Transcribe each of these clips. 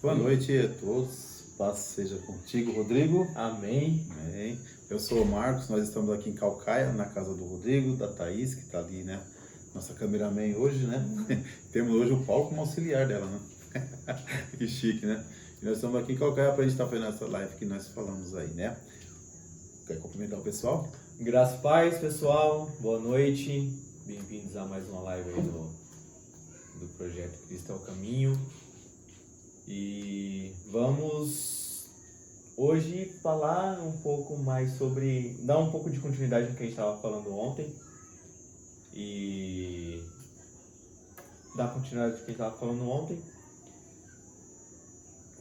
Boa noite a todos, paz seja contigo, Rodrigo. Amém. Amém. Eu sou o Marcos, nós estamos aqui em Calcaia, na casa do Rodrigo, da Thaís, que está ali, né? Nossa cameraman hoje, né? Temos hoje o Paulo como auxiliar dela, né? Que chique, né? E nós estamos aqui em Calcaia para a gente estar fazendo essa live que nós falamos aí, né? Quer cumprimentar o pessoal? Graças e paz, pessoal. Boa noite. Bem-vindos a mais uma live aí do projeto Cristo é o Caminho. E vamos hoje falar um pouco mais sobre... dar um pouco de continuidade no que a gente estava falando ontem. E... dar continuidade no que a gente estava falando ontem.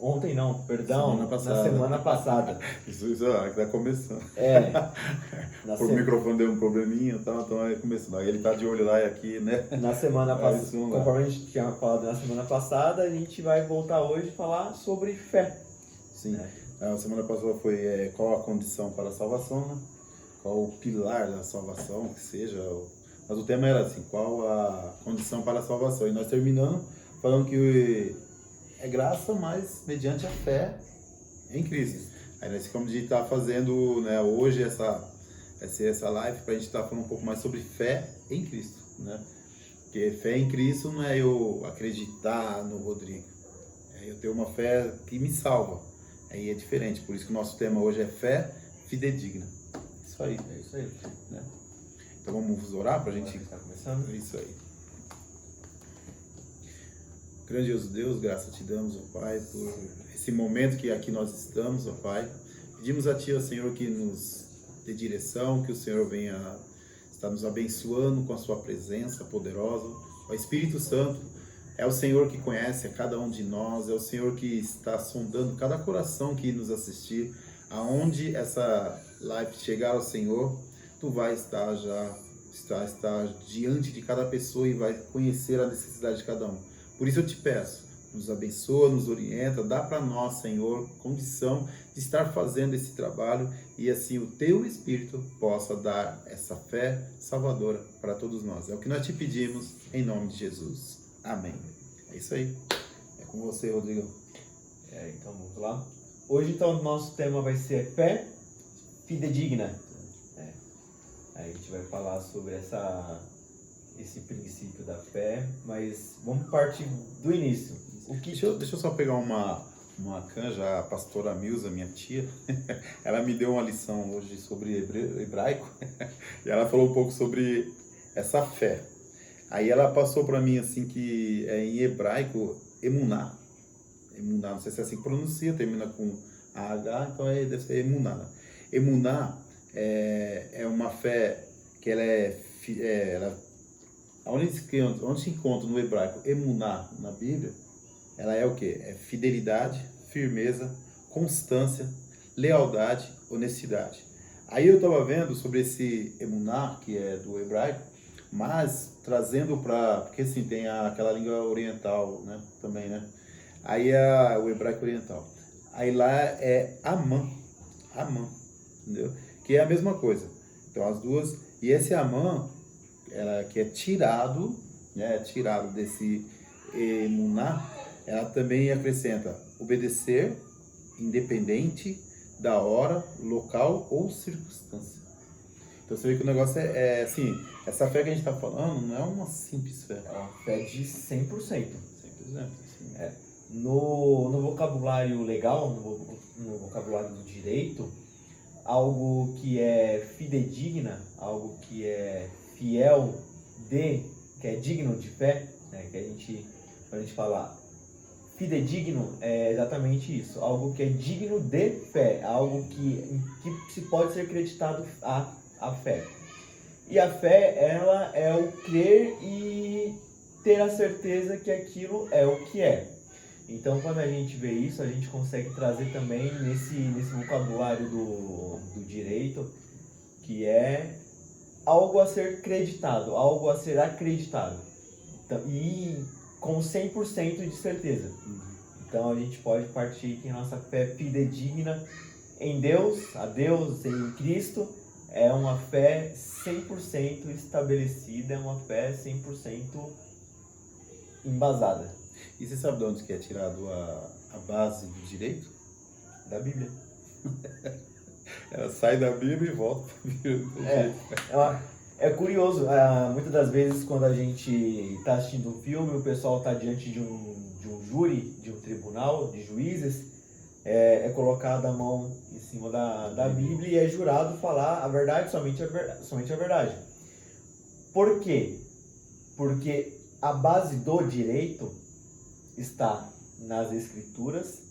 Ontem não, perdão, na semana passada. Isso que está começando. O microfone deu um probleminha, então é começando. Aí ele tá de olho lá e aqui, né? Na semana passada, conforme a gente tinha falado na semana passada, a gente vai voltar hoje a falar sobre fé. Sim. A semana passada foi qual a condição para a salvação, né? Qual o pilar da salvação, que seja. Mas o tema era assim, qual a condição para a salvação. E nós terminamos falando que é graça, mas mediante a fé em Cristo. Aí nós ficamos de estar fazendo, né, hoje essa live para a gente estar falando um pouco mais sobre fé em Cristo, né? Porque fé em Cristo não é eu acreditar no Rodrigo, é eu ter uma fé que me salva. Aí é diferente, por isso que o nosso tema hoje é fé fidedigna. Isso aí. É isso aí. Né? Então vamos orar para a gente... Está começando? É isso aí. Grandioso Deus, graça te damos, ó Pai, por esse momento que aqui nós estamos, ó Pai. Pedimos a Ti, ó Senhor, que nos dê direção, que o Senhor venha estar nos abençoando com a Sua presença poderosa. O Espírito Santo é o Senhor que conhece a cada um de nós, é o Senhor que está sondando cada coração que nos assistir. Aonde essa live chegar ao Senhor, Tu vai estar diante de cada pessoa e vai conhecer a necessidade de cada um. Por isso eu te peço, nos abençoa, nos orienta, dá para nós, Senhor, condição de estar fazendo esse trabalho e assim o Teu Espírito possa dar essa fé salvadora para todos nós. É o que nós te pedimos, em nome de Jesus. Amém. É isso aí. É com você, Rodrigo. Então vamos lá. Hoje, então, o nosso tema vai ser fé fidedigna. Aí a gente vai falar sobre esse princípio da fé, mas vamos partir do início. Deixa eu só pegar uma canja, a pastora Milza, minha tia, ela me deu uma lição hoje sobre hebraico, e ela falou um pouco sobre essa fé. Aí ela passou para mim assim que em hebraico, emuná, não sei se é assim que pronuncia, termina com AH, então deve ser emuná. Emuná é uma fé que onde se encontra no hebraico emuná na Bíblia, ela é o quê? É fidelidade, firmeza, constância, lealdade, honestidade. Aí eu estava vendo sobre esse emuná, que é do hebraico, mas trazendo porque assim, tem aquela língua oriental, né, também, né? Aí o hebraico oriental. Aí lá é Amã, entendeu? Que é a mesma coisa. Então as duas, e esse Amã, que é tirado, né, tirado desse emuná, ela também acrescenta obedecer, independente da hora, local ou circunstância. Então você vê que o negócio é assim, essa fé que a gente está falando não é uma simples fé. É uma fé de 100%. 100%. Assim. No vocabulário legal, no vocabulário do direito, algo que é fidedigna, algo que é fiel que é digno de fé, né? Que quando a gente fala fidedigno, é exatamente isso, algo que é digno de fé, algo que se pode ser acreditado a fé. E a fé, ela é o crer e ter a certeza que aquilo é o que é. Então, quando a gente vê isso, a gente consegue trazer também nesse vocabulário do direito, que é algo a ser acreditado, algo a ser acreditado. Então, e com 100% de certeza. Então, a gente pode partir que a nossa fé fidedigna em Deus, em Cristo, é uma fé 100% estabelecida, é uma fé 100% embasada. E você sabe de onde que é tirado a base do direito? Da Bíblia. Ela sai da Bíblia e volta para a Bíblia. É curioso, muitas das vezes quando a gente está assistindo um filme, o pessoal está diante de um júri, de um tribunal, de juízes, é colocada a mão em cima da Bíblia e é jurado falar a verdade, somente a verdade. Por quê? Porque a base do direito está nas Escrituras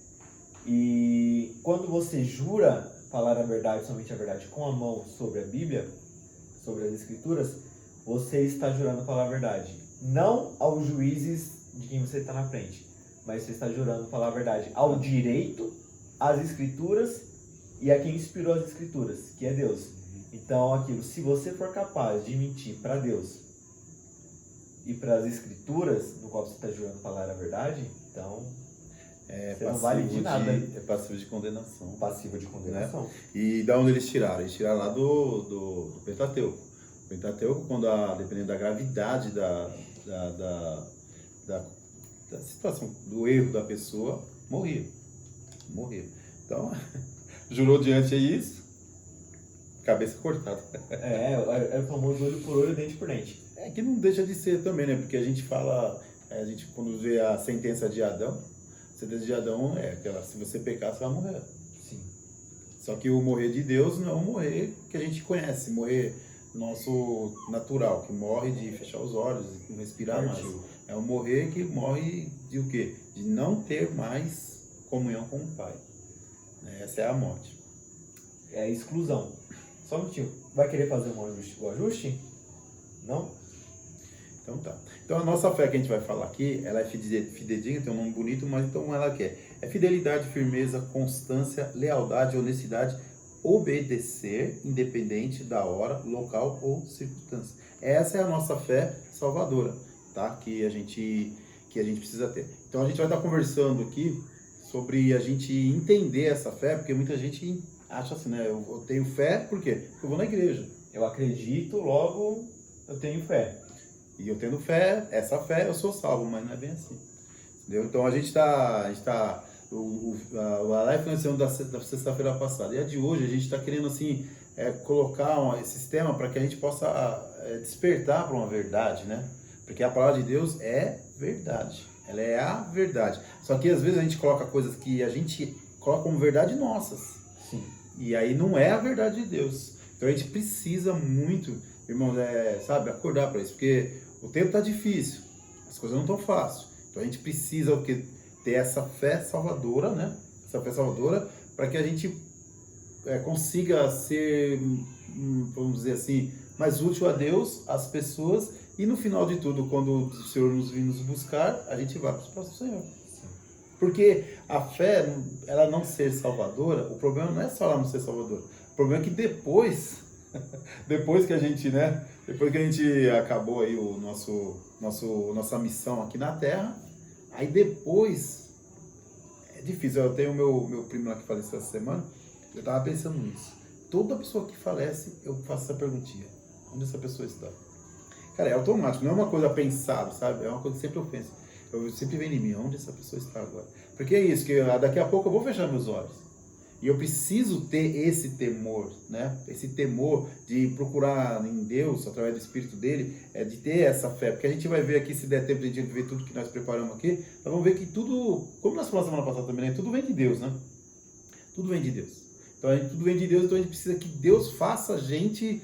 e quando você jura falar a verdade, somente a verdade, com a mão sobre a Bíblia, sobre as Escrituras, você está jurando falar a verdade. Não aos juízes de quem você está na frente, mas você está jurando falar a verdade ao direito, às Escrituras e a quem inspirou as Escrituras, que é Deus. Então, aquilo, se você for capaz de mentir para Deus e para as Escrituras, no qual você está jurando falar a verdade, então você não vale de nada. É passivo de condenação. Passivo de condenação. Né? E da onde eles tiraram? Eles tiraram lá do Pentateuco. O Pentateuco, dependendo da gravidade da situação, do erro da pessoa, morria. Então, jurou diante isso, cabeça cortada. É o famoso olho por olho, dente por dente. É que não deixa de ser também, né? Porque a gente fala, quando vê a sentença de Adão, a sentença de Adão é aquela, se você pecar, você vai morrer. Sim. Só que o morrer de Deus não é o morrer que a gente conhece, morrer nosso natural, que morre de fechar os olhos e não respirar mais. É o morrer que morre de o quê? De não ter mais comunhão com o Pai. Essa é a morte. É a exclusão. Só um minutinho. Vai querer fazer o ajuste? Não? Então tá. Então a nossa fé que a gente vai falar aqui, ela é fidedigna, tem um nome bonito, mas então ela é fidelidade, firmeza, constância, lealdade, honestidade, obedecer, independente da hora, local ou circunstância. Essa é a nossa fé salvadora, tá? Que a gente precisa ter. Então a gente vai estar conversando aqui sobre a gente entender essa fé, porque muita gente acha assim, né? Eu tenho fé, por quê? Porque eu vou na igreja. Eu acredito, logo eu tenho fé. E eu tendo fé, essa fé eu sou salvo, mas não é bem assim. Entendeu? Então a gente está a live foi na da sexta-feira passada. E a de hoje a gente está querendo assim colocar esse sistema para que a gente possa despertar para uma verdade, né? Porque a palavra de Deus é verdade. Ela é a verdade. Só que às vezes a gente coloca coisas que a gente coloca como verdade nossas. Sim. E aí não é a verdade de Deus. Então a gente precisa muito, irmãos, acordar para isso, porque o tempo está difícil, as coisas não estão fáceis. Então a gente precisa ter essa fé salvadora, né? Essa fé salvadora para que a gente consiga ser, vamos dizer assim, mais útil a Deus, às pessoas, e no final de tudo, quando o Senhor nos vir nos buscar, a gente vai para os braços do Senhor. Porque a fé, ela não ser salvadora, o problema não é só ela não ser salvadora. O problema é que depois que a gente, né? Depois que a gente acabou aí nossa missão aqui na Terra, aí depois é difícil. Eu tenho meu primo lá que faleceu essa semana, eu estava pensando nisso. Toda pessoa que falece, eu faço essa perguntinha: onde essa pessoa está? Cara, é automático, não é uma coisa pensada, sabe? É uma coisa que sempre eu penso. Eu sempre vem em mim, onde essa pessoa está agora? Porque é isso, que daqui a pouco eu vou fechar meus olhos. E eu preciso ter esse temor, né? Esse temor de procurar em Deus, através do Espírito dele, de ter essa fé. Porque a gente vai ver aqui, se der tempo de a gente ver tudo que nós preparamos aqui, nós vamos ver que tudo, como nós falamos semana passada também, né? Tudo vem de Deus, né? Tudo vem de Deus. Então, tudo vem de Deus, então a gente precisa que Deus faça a gente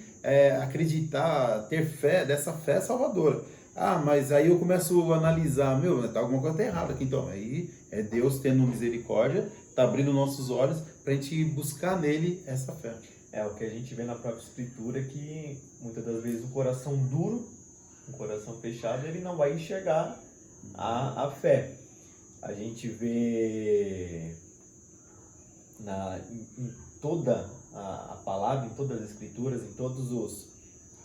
acreditar, ter fé, dessa fé salvadora. Ah, mas aí eu começo a analisar, alguma coisa tá errada aqui, então. Aí é Deus tendo misericórdia, tá abrindo nossos olhos para a gente buscar nele essa fé. É o que a gente vê na própria Escritura, que muitas das vezes o coração duro, um coração fechado, ele não vai enxergar a fé. A gente vê em toda a palavra, em todas as Escrituras, em todas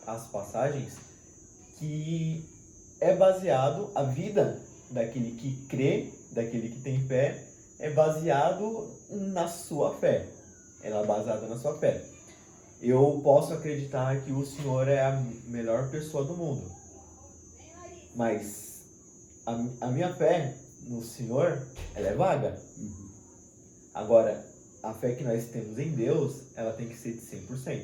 as passagens, que é baseado, a vida daquele que crê, daquele que tem fé, é baseado na sua fé. Ela é baseada na sua fé. Eu posso acreditar que o Senhor é a melhor pessoa do mundo. Mas a minha fé no Senhor, ela é vaga. Uhum. Agora, a fé que nós temos em Deus, ela tem que ser de 100%.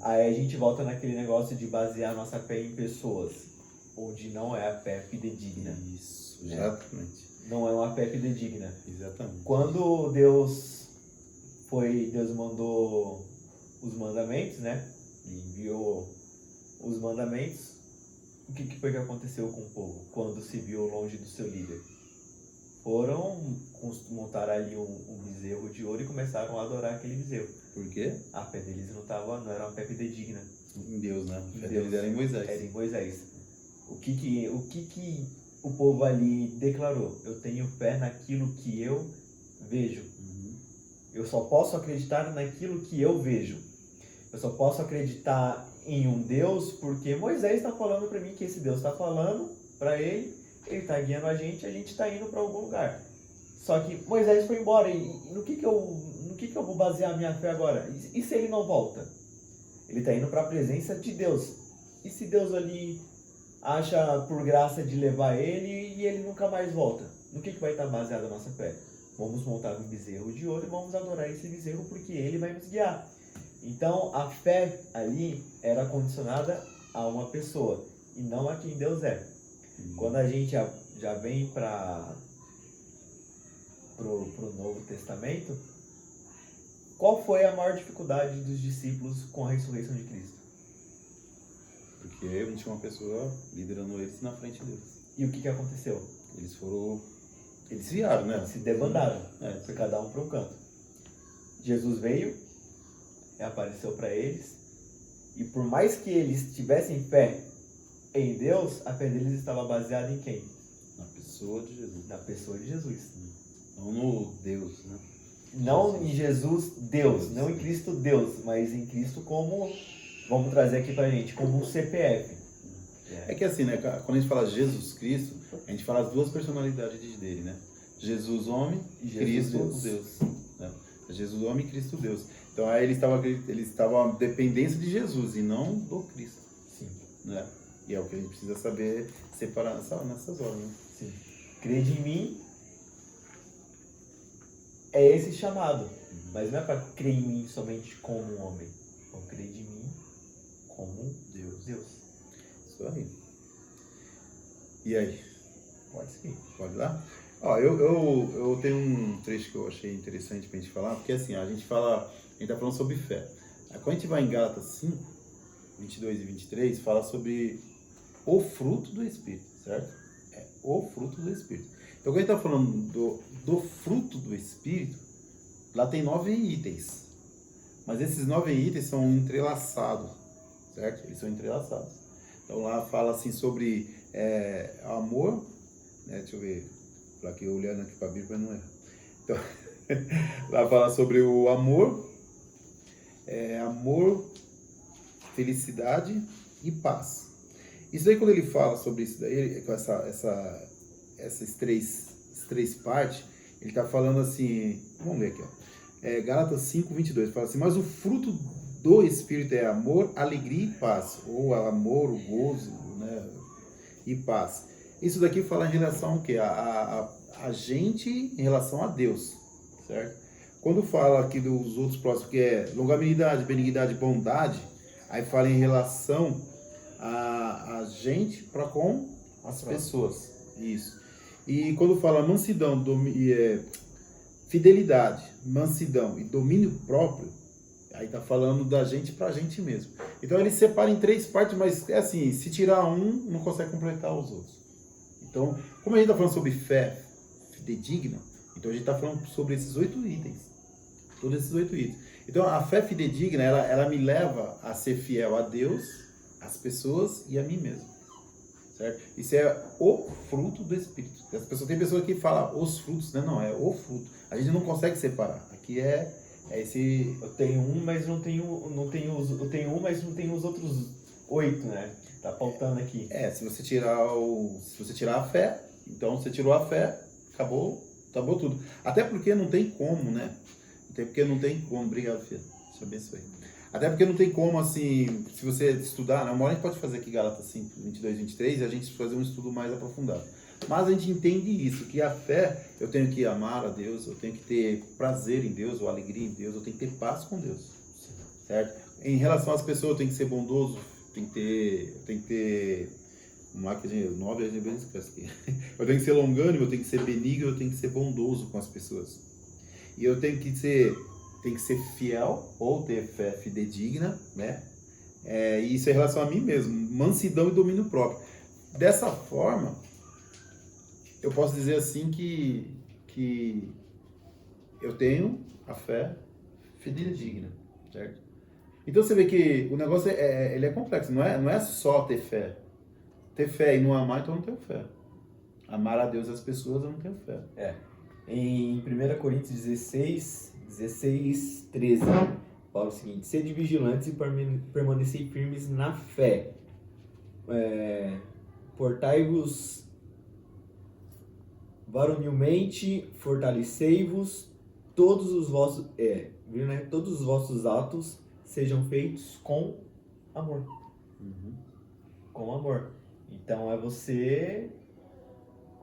Aí a gente volta naquele negócio de basear nossa fé em pessoas, onde não é a fé fidedigna. Isso, exatamente. Não é uma fé fidedigna. Exatamente. Quando Deus mandou os mandamentos, né? Enviou os mandamentos, o que foi que aconteceu com o povo quando se viu longe do seu líder? Montar ali um bezerro de ouro e começaram a adorar aquele bezerro. Por quê? A fé deles não era uma fé fidedigna. Em Deus, né? A fé Em deles Deus. era em Moisés. Era em Moisés. O que o povo ali declarou? Eu tenho fé naquilo que eu vejo. Uhum. Eu só posso acreditar naquilo que eu vejo. Eu só posso acreditar em um Deus porque Moisés está falando para mim que esse Deus está falando para ele está guiando a gente está indo para algum lugar. Só que Moisés foi embora e no que eu vou basear a minha fé agora? E se ele não volta? Ele está indo para a presença de Deus. E se Deus ali acha por graça de levar ele e ele nunca mais volta? No que vai estar baseada a nossa fé? Vamos montar um bezerro de ouro e vamos adorar esse bezerro porque ele vai nos guiar. Então a fé ali era condicionada a uma pessoa e não a quem Deus é. Quando a gente já vem para o Novo Testamento, qual foi a maior dificuldade dos discípulos com a ressurreição de Cristo? Porque não tinha uma pessoa liderando eles na frente deles. E o que aconteceu? Eles vieram, né? Se debandaram, É. foi cada um para um canto. Jesus veio, apareceu para eles, e por mais que eles tivessem fé em Deus, a fé deles estava baseada em quem? Na pessoa de Jesus. Na pessoa de Jesus. Não no Deus, né? Não em Jesus, Deus. Não em Cristo, Deus. Mas em Cristo como, vamos trazer aqui pra gente, como um CPF. É que assim, né? Quando a gente fala Jesus Cristo, a gente fala as duas personalidades dele, né? Jesus homem e Cristo Deus. Né? Jesus homem e Cristo Deus. Então aí eles estavam à dependência de Jesus e não do Cristo. Sim. Né? E é o que a gente precisa saber separar nessas horas, né? Sim. Crede em mim é esse chamado. Mas não é para crer em mim somente como um homem. Ou crer em mim como Deus. Isso aí. E aí? Pode seguir. Pode ir lá? Ó, eu tenho um trecho que eu achei interessante pra gente falar, porque assim, a gente tá falando sobre fé. Aí, quando a gente vai em Gálatas 5, 22 e 23, fala sobre o fruto do Espírito, certo? É o fruto do Espírito. Então, quando a gente tá falando do fruto do Espírito, lá tem 9 itens. Mas esses 9 itens são entrelaçados, certo? Eles são entrelaçados. Então, lá fala assim sobre amor, né? Deixa eu ver, aqui olhando aqui para a Bíblia não é. Então, lá fala sobre o amor, amor, felicidade e paz. Isso daí, quando ele fala sobre isso daí, com essas três partes, ele está falando assim, vamos ver aqui, ó. Gálatas 5, 22, fala assim, mas o fruto do Espírito é amor, alegria e paz, ou amor, o gozo, né, e paz. Isso daqui fala em relação ao quê? A gente em relação a Deus, certo? Quando fala aqui dos outros próximos, que é longanimidade, benignidade, bondade, aí fala em relação a gente para com as pessoas. Isso. E quando fala mansidão, fidelidade, mansidão e domínio próprio, aí tá falando da gente pra gente mesmo. Então ele separa em 3 partes, mas é assim, se tirar um, não consegue completar os outros. Então, como a gente tá falando sobre fé fidedigna, então a gente tá falando sobre esses 8 itens. Todos esses 8 itens. Então a fé fidedigna, ela me leva a ser fiel a Deus, às pessoas e a mim mesmo. Certo? Isso é o fruto do Espírito. Tem pessoas que falam os frutos, né? Não, é o fruto. A gente não consegue separar. Aqui é esse... Eu tenho um, mas não tenho os outros 8, né? Tá faltando aqui. Se você tirar a fé, então você tirou a fé, acabou tudo. Até porque não tem como, né? Obrigado, filho. Te abençoe. Até porque não tem como, assim, se você estudar, né? Uma hora a gente pode fazer aqui Gálatas 5, 22, 23 e a gente fazer um estudo mais aprofundado. Mas a gente entende isso, que a fé, eu tenho que amar a Deus, eu tenho que ter prazer em Deus, ou alegria em Deus, eu tenho que ter paz com Deus, certo? Em relação às pessoas, eu tenho que ser bondoso, eu tenho que ter marketing 9, a gente esquece aqui. Eu tenho que ser longânimo, eu tenho que ser benigno, eu tenho que ser bondoso com as pessoas. E eu tenho que ser fiel, ou ter fé fidedigna, né? E isso é em relação a mim mesmo, mansidão e domínio próprio. Dessa forma, eu posso dizer assim que eu tenho a fé fidedigna, certo? Então você vê que o negócio ele é complexo, não é só ter fé. Ter fé e não amar, então eu não tenho fé. Amar a Deus e as pessoas, eu não tenho fé. Em 1 Coríntios 16, 13, fala o seguinte: sede vigilantes e permanecei firmes na fé. Portai-vos varonilmente, fortalecei-vos, todos os vossos atos sejam feitos com amor. Com amor. Então é você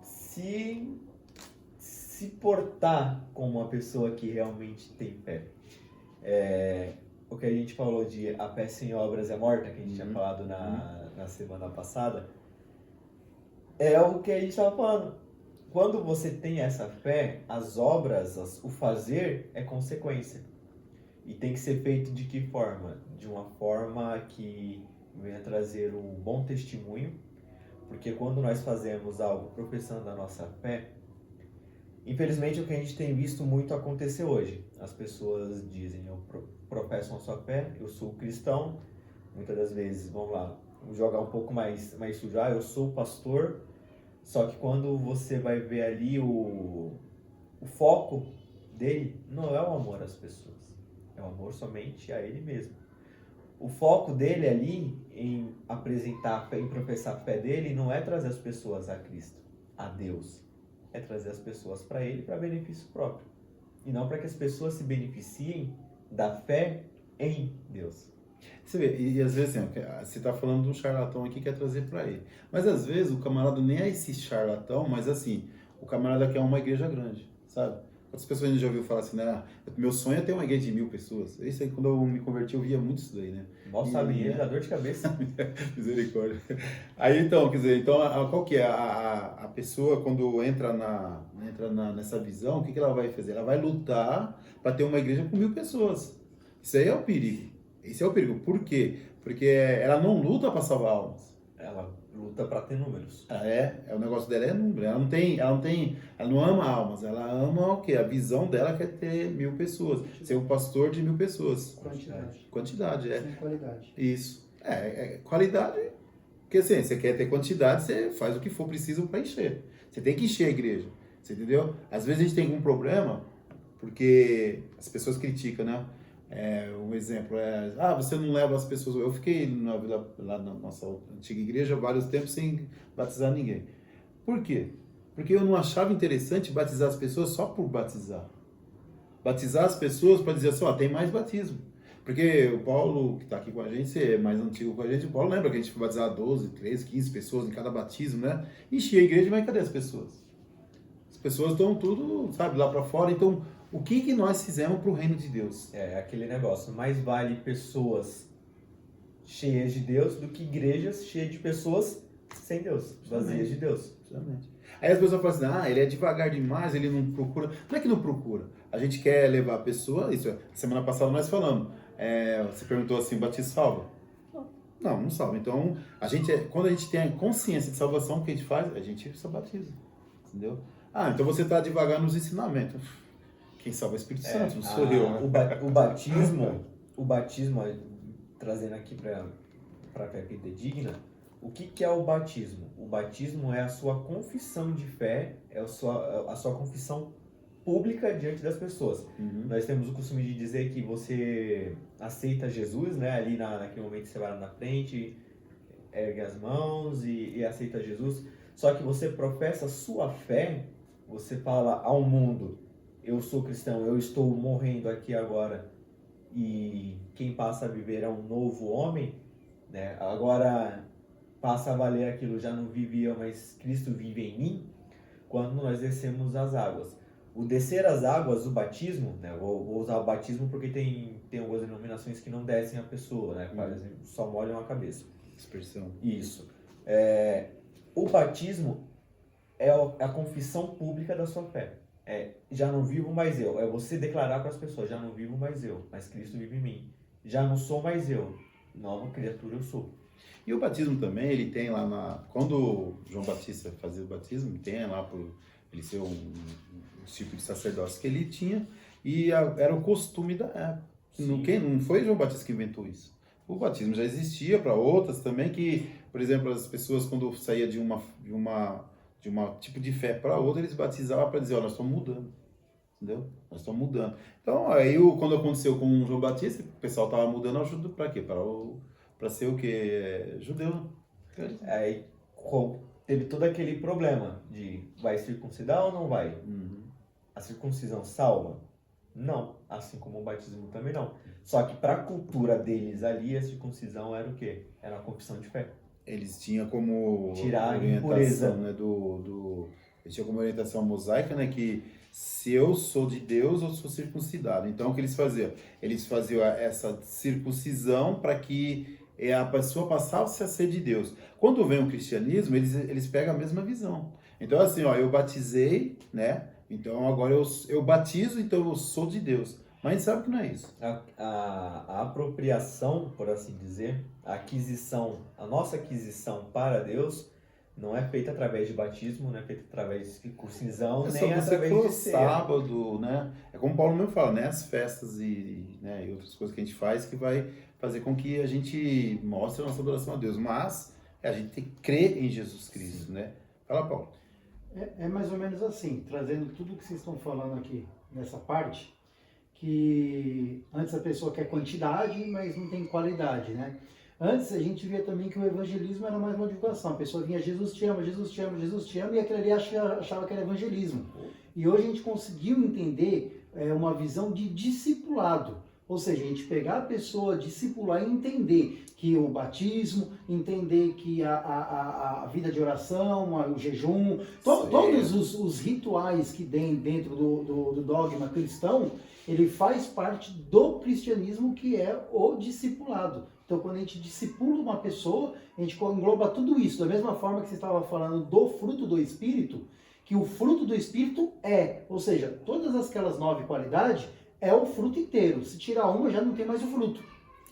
se portar como uma pessoa que realmente tem fé. O que a gente falou de a fé sem obras é morta, que a gente tinha falado na semana passada, é o que a gente estava falando. Quando você tem essa fé, as obras, o fazer é consequência. E tem que ser feito de que forma? De uma forma que venha trazer um bom testemunho, porque quando nós fazemos algo professando a nossa fé, infelizmente é o que a gente tem visto muito acontecer hoje. As pessoas dizem, eu professo a sua fé, eu sou cristão, muitas das vezes, vamos lá, vamos jogar um pouco mais sujo, eu sou pastor, só que quando você vai ver ali o foco dele, não é o amor às pessoas, é o amor somente a ele mesmo. O foco dele ali em apresentar a fé, em professar a fé dele, não é trazer as pessoas a Cristo, a Deus. É trazer as pessoas para ele para benefício próprio. E não para que as pessoas se beneficiem da fé em Deus. Você vê, e às vezes assim, você está falando de um charlatão aqui que quer trazer para ele. Mas às vezes o camarada nem é esse charlatão, mas assim, o camarada quer uma igreja grande, sabe? Quantas pessoas a gente já ouviu falar assim, né? Meu sonho é ter uma igreja de 1000 pessoas. Isso aí, quando eu me converti, eu via muito isso daí, né? Mal sabe ele, dá dor de cabeça. Misericórdia. Aí então, quer dizer, então qual que é a pessoa quando entra nessa visão, o que ela vai fazer? Ela vai lutar para ter uma igreja com 1000 pessoas. Isso aí é o perigo. Esse é o perigo. Por quê? Porque ela não luta para salvar almas. Ela luta para ter números. O negócio dela é número. Ela não ama almas, ela ama o quê? A visão dela quer ter 1000 pessoas. Ser um pastor de 1000 pessoas. Quantidade, Sem qualidade. Isso. Qualidade. Porque assim, você quer ter quantidade, você faz o que for preciso para encher. Você tem que encher a igreja. Você entendeu? Às vezes a gente tem algum problema, porque as pessoas criticam, né? Um exemplo você não leva as pessoas. Eu fiquei lá na nossa antiga igreja vários tempos sem batizar ninguém. Por quê? Porque eu não achava interessante batizar as pessoas só por batizar. Batizar as pessoas para dizer assim, tem mais batismo. Porque o Paulo, que está aqui com a gente, é mais antigo com a gente, o Paulo lembra que a gente foi batizar 12, 13, 15 pessoas em cada batismo, né? Enchia a igreja, mas cadê as pessoas? As pessoas estão tudo, sabe, lá para fora. Então, o que nós fizemos para o reino de Deus? Aquele negócio, mais vale pessoas cheias de Deus do que igrejas cheias de pessoas sem Deus, vazias de Deus. Exatamente. Aí as pessoas falam assim, ele é devagar demais, ele não procura. Não é que não procura. A gente quer levar a pessoa, semana passada nós falamos, você perguntou assim, batismo salva? Não salva. Então, quando a gente tem a consciência de salvação, o que a gente faz? A gente só batiza. Entendeu? Então você está devagar nos ensinamentos. Quem salva é o Espírito Santo, não sou eu. O batismo, trazendo aqui para a fé digna, o que é o batismo? O batismo é a sua confissão de fé, é a sua confissão pública diante das pessoas. Nós temos o costume de dizer que você aceita Jesus, né? Ali naquele momento você vai lá na frente, ergue as mãos e aceita Jesus. Só que você professa a sua fé, você fala ao mundo, eu sou cristão, eu estou morrendo aqui agora e quem passa a viver é um novo homem, né? Agora, passa a valer aquilo, já não vive eu, mas Cristo vive em mim, quando nós descemos as águas. O descer as águas, o batismo, né? Vou usar o batismo porque tem algumas denominações que não descem a pessoa, né? Só molham a cabeça. Dispersão. Isso. O batismo é a confissão pública da sua fé. Já não vivo mais eu. É você declarar para as pessoas, já não vivo mais eu, mas Cristo vive em mim. Já não sou mais eu, nova criatura eu sou. E o batismo também, ele tem lá quando João Batista fazia o batismo, tem lá por ele ser um tipo de sacerdócio que ele tinha, e era o costume da época. Não foi João Batista que inventou isso. O batismo já existia para outras também, que, por exemplo, as pessoas quando saía de uma tipo de fé para outra, eles batizavam para dizer, nós estamos mudando. Entendeu? Nós estamos mudando. Então, aí quando aconteceu com o João Batista, o pessoal estava mudando ajuda para quê? Para ser o quê? Judeu. Aí teve todo aquele problema de vai circuncidar ou não vai? Uhum. A circuncisão salva? Não. Assim como o batismo também não. Só que para a cultura deles ali, a circuncisão era o quê? Era a confissão de fé. Eles tinham como tirar a impureza, né, eles tinham como orientação mosaica, né, que se eu sou de Deus, eu sou circuncidado. Então, o que eles faziam? Eles faziam essa circuncisão para que a pessoa passasse a ser de Deus. Quando vem o cristianismo, eles pegam a mesma visão. Então, assim, eu batizei, né? Então, agora eu batizo, então eu sou de Deus. Mas a gente sabe que não é isso. A apropriação, por assim dizer, a nossa aquisição para Deus não é feita através de batismo, não é feita através de circuncisão, nem através de sábado, né? É como Paulo mesmo fala, né? As festas e outras coisas que a gente faz que vai fazer com que a gente mostre a nossa adoração a Deus. Mas a gente tem que crer em Jesus Cristo, né? Fala, Paulo. É mais ou menos assim, trazendo tudo que vocês estão falando aqui nessa parte, que antes a pessoa quer quantidade, mas não tem qualidade, né? Antes a gente via também que o evangelismo era mais uma divulgação. A pessoa vinha, Jesus te ama, Jesus te ama, Jesus te ama, e aquele ali achava que era evangelismo. E hoje a gente conseguiu entender uma visão de discipulado. Ou seja, a gente pegar a pessoa, discipular e entender que o batismo, entender que a vida de oração, o jejum, todos os rituais que tem dentro do dogma cristão, ele faz parte do cristianismo, que é o discipulado. Então, quando a gente discipula uma pessoa, a gente engloba tudo isso. Da mesma forma que você estava falando do fruto do Espírito, que o fruto do Espírito ou seja, todas aquelas 9 qualidades, é o fruto inteiro. Se tirar uma, já não tem mais o fruto.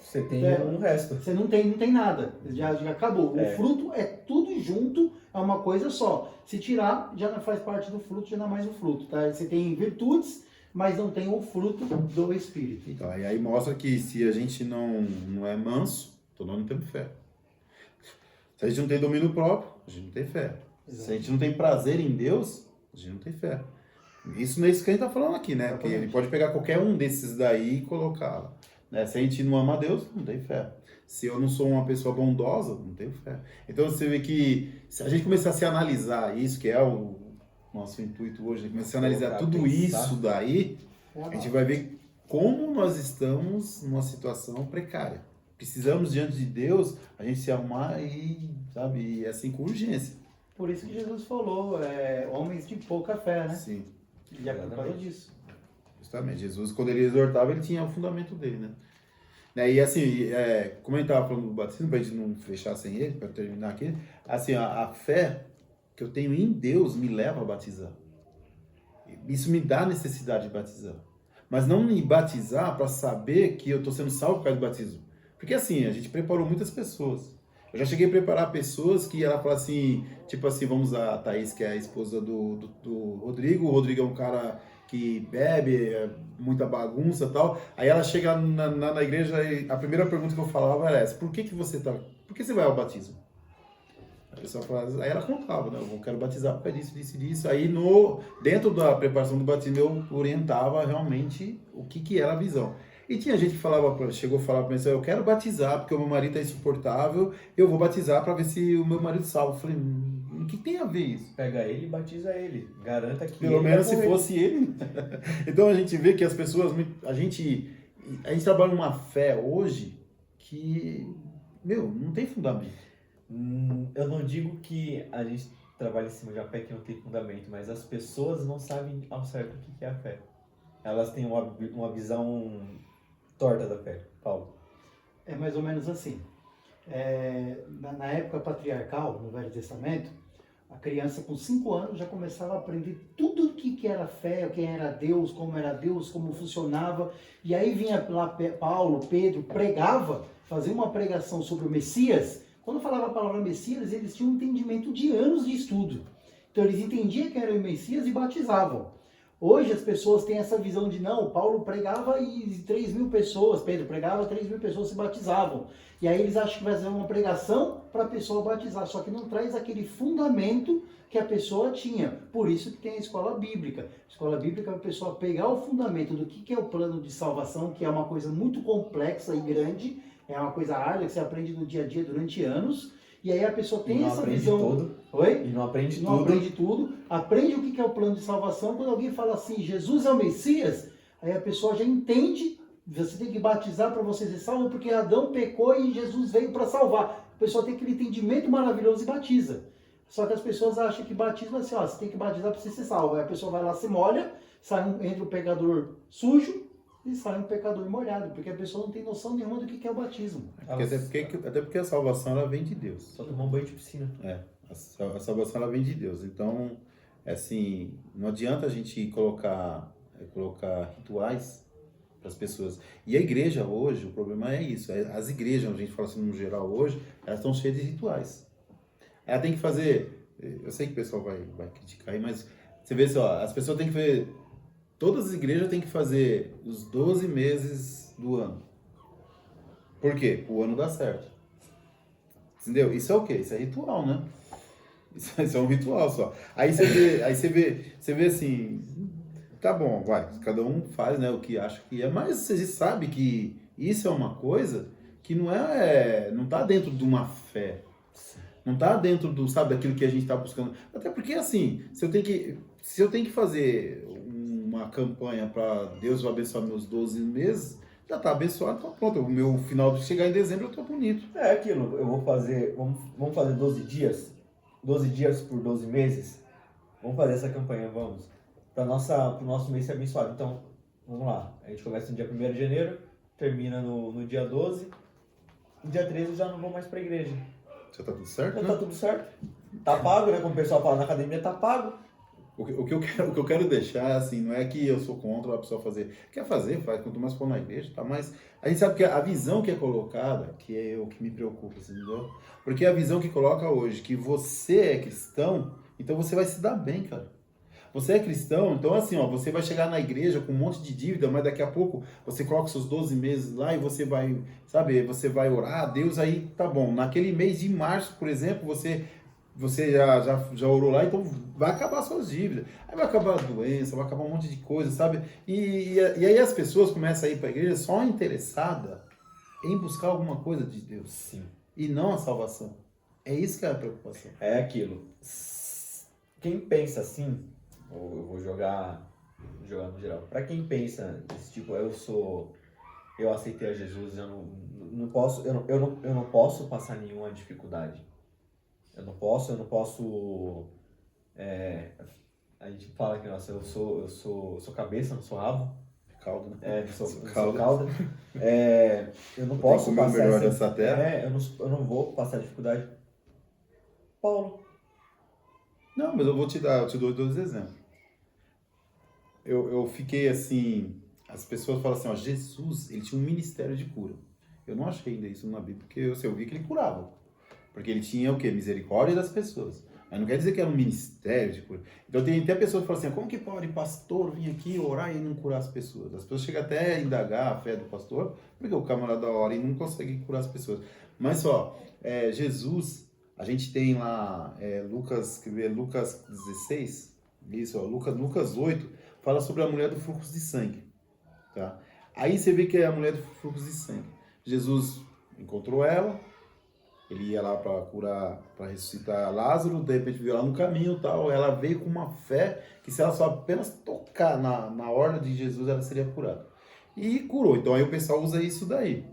Você tem um resto. Você não tem nada. Já acabou. O fruto é tudo junto, é uma coisa só. Se tirar, já não faz parte do fruto, já não é mais o fruto. Tá? Você tem virtudes, mas não tem o fruto do Espírito. Então, e aí mostra que se a gente não é manso, então nós não temos fé. Se a gente não tem domínio próprio, a gente não tem fé. Exato. Se a gente não tem prazer em Deus, a gente não tem fé. Isso não é isso que a gente está falando aqui, né? Porque ele pode pegar qualquer um desses daí e colocá-lo. Né? Se a gente não ama Deus, não tem fé. Se eu não sou uma pessoa bondosa, não tenho fé. Então você vê que se a gente começar a se analisar isso, que é o nosso intuito hoje, começar a analisar tudo isso daí, a gente vai ver como nós estamos numa situação precária. Precisamos, diante de Deus, a gente se arrumar e assim, com urgência. Por isso que Jesus falou, homens de pouca fé, né? Sim. E é por causa disso. Justamente. Jesus, quando ele exortava, ele tinha o fundamento dele, né? E assim, como a gente estava falando do batismo, para a gente não fechar sem ele, para terminar aqui, assim, a fé que eu tenho em Deus me leva a batizar. Isso me dá necessidade de batizar. Mas não me batizar para saber que eu estou sendo salvo por causa do batismo. Porque assim, a gente preparou muitas pessoas. Eu já cheguei a preparar pessoas que ela fala assim, tipo assim, vamos a Thaís, que é a esposa do Rodrigo. O Rodrigo é um cara que bebe, muita bagunça e tal. Aí ela chega na igreja e a primeira pergunta que eu falava era essa: por que você vai ao batismo? A pessoa falava, aí ela contava, né? Eu quero batizar por causa disso, disso e disso. Aí dentro da preparação do batismo eu orientava realmente o que era a visão. E tinha gente que chegou a falar para mim, eu quero batizar porque o meu marido é insuportável, eu vou batizar para ver se o meu marido salva. Eu falei, o que tem a ver isso? Pega ele e batiza ele. Garanta que pelo menos se fosse ele. Então a gente vê que as pessoas, a gente trabalha numa fé hoje que, não tem fundamento. Eu não digo que a gente trabalha em cima de uma fé que não tem fundamento, mas as pessoas não sabem ao certo o que é a fé. Elas têm uma visão torta da fé, Paulo. É mais ou menos assim. Na época patriarcal, no Velho Testamento, a criança com 5 anos já começava a aprender tudo o que era fé, quem era Deus, como funcionava. E aí vinha lá Paulo, Pedro, pregava, fazia uma pregação sobre o Messias. Quando falava a palavra Messias, eles tinham um entendimento de anos de estudo. Então eles entendiam que era o Messias e batizavam. Hoje as pessoas têm essa visão de não, Paulo pregava e 3.000 pessoas, Pedro pregava, 3.000 pessoas se batizavam. E aí eles acham que vai fazer uma pregação para a pessoa batizar, só que não traz aquele fundamento que a pessoa tinha. Por isso que tem a escola bíblica. A escola bíblica é a pessoa pegar o fundamento do que é o plano de salvação, que é uma coisa muito complexa e grande, é uma coisa árdua que você aprende no dia a dia durante anos. E aí a pessoa tem essa visão. Tudo. Oi? E não aprende tudo. Não aprende tudo. Aprende o que é o plano de salvação. Quando alguém fala assim, Jesus é o Messias, aí a pessoa já entende. Você tem que batizar para você ser salvo, porque Adão pecou e Jesus veio para salvar. A pessoa tem aquele entendimento maravilhoso e batiza. Só que as pessoas acham que batismo é assim, ó, você tem que batizar para você ser salvo. Aí a pessoa vai lá, se molha, entra o pecador sujo e sai um pecador molhado, porque a pessoa não tem noção nenhuma do que é o batismo. Até porque a salvação ela vem de Deus. Só tomar um banho de piscina. A salvação ela vem de Deus. Então, assim, não adianta a gente colocar rituais para as pessoas. E a igreja hoje, o problema é isso. As igrejas, a gente fala assim no geral hoje, elas estão cheias de rituais. Ela tem que fazer, eu sei que o pessoal vai criticar aí, mas você vê só, as pessoas têm que fazer, todas as igrejas têm que fazer os 12 meses do ano. Por quê? O ano dá certo. Entendeu? Isso é o quê? Isso é ritual, né? Isso é um ritual só. Aí você vê assim, tá bom, vai, cada um faz, né, o que acha que é, mas você sabe que isso é uma coisa que não tá dentro de uma fé. Não tá dentro daquilo que a gente está buscando. Até porque, assim, se eu tenho que fazer uma campanha para Deus vai abençoar meus 12 meses, já tá abençoado, então pronto. O meu final de chegar em dezembro eu tô bonito. É aquilo, eu vou fazer, vamos fazer 12 dias? 12 dias por 12 meses? Vamos fazer essa campanha, vamos. Para o nosso mês ser abençoado. Então, vamos lá. A gente começa no dia 1º de janeiro, termina no dia 12. No dia 13 eu já não vou mais para a igreja. Já tá tudo certo, Já né? tá tudo certo. Tá pago, né? Como o pessoal fala na academia, tá pago. O que eu quero deixar, assim, não é que eu sou contra a pessoa fazer. Quer fazer, faz. Quanto mais for na igreja, tá? Mas a gente sabe que a visão que é colocada, que é o que me preocupa, assim, entendeu? Porque a visão que coloca hoje, que você é cristão, então você vai se dar bem, cara. Você é cristão, então assim, ó, você vai chegar na igreja com um monte de dívida, mas daqui a pouco você coloca seus 12 meses lá e você vai, sabe, você vai orar a Deus, aí tá bom. Naquele mês de março, por exemplo, você já orou lá, então vai acabar suas dívidas. Aí vai acabar a doença, vai acabar um monte de coisa, sabe? E aí as pessoas começam a ir para a igreja só interessada em buscar alguma coisa de Deus. Sim. E não a salvação. É isso que é a preocupação. É aquilo. Quem pensa assim, ou eu vou jogar no geral. Pra quem pensa desse tipo, eu aceitei a Jesus, eu não posso passar nenhuma dificuldade. Eu não posso. A gente fala que nossa, eu sou cabeça, não sou rabo. Caldo, né? Sou cauda. Eu não posso passar passar dessa terra. eu não vou passar dificuldade. Paulo. Não, mas eu te dou 2 exemplos. Eu fiquei assim, as pessoas falam assim, ó, Jesus, ele tinha um ministério de cura. Eu não achei ainda isso na Bíblia, porque eu vi que ele curava. Porque ele tinha o quê? Misericórdia das pessoas. Mas não quer dizer que era um ministério de cura. Então tem até pessoas que falam assim, como que pode pastor vir aqui orar e não curar as pessoas? As pessoas chegam até a indagar a fé do pastor, porque o camarada ora e não consegue curar as pessoas. Mas só, Jesus, a gente tem lá Lucas 16, isso, ó, Lucas 8, fala sobre a mulher do fluxo de sangue. Tá? Aí você vê que é a mulher do fluxo de sangue. Jesus encontrou ela, ele ia lá para curar, para ressuscitar Lázaro, de repente viu ela no caminho e tal. Ela veio com uma fé que se ela só apenas tocar na orla de Jesus, ela seria curada. E curou. Então aí o pessoal usa isso daí,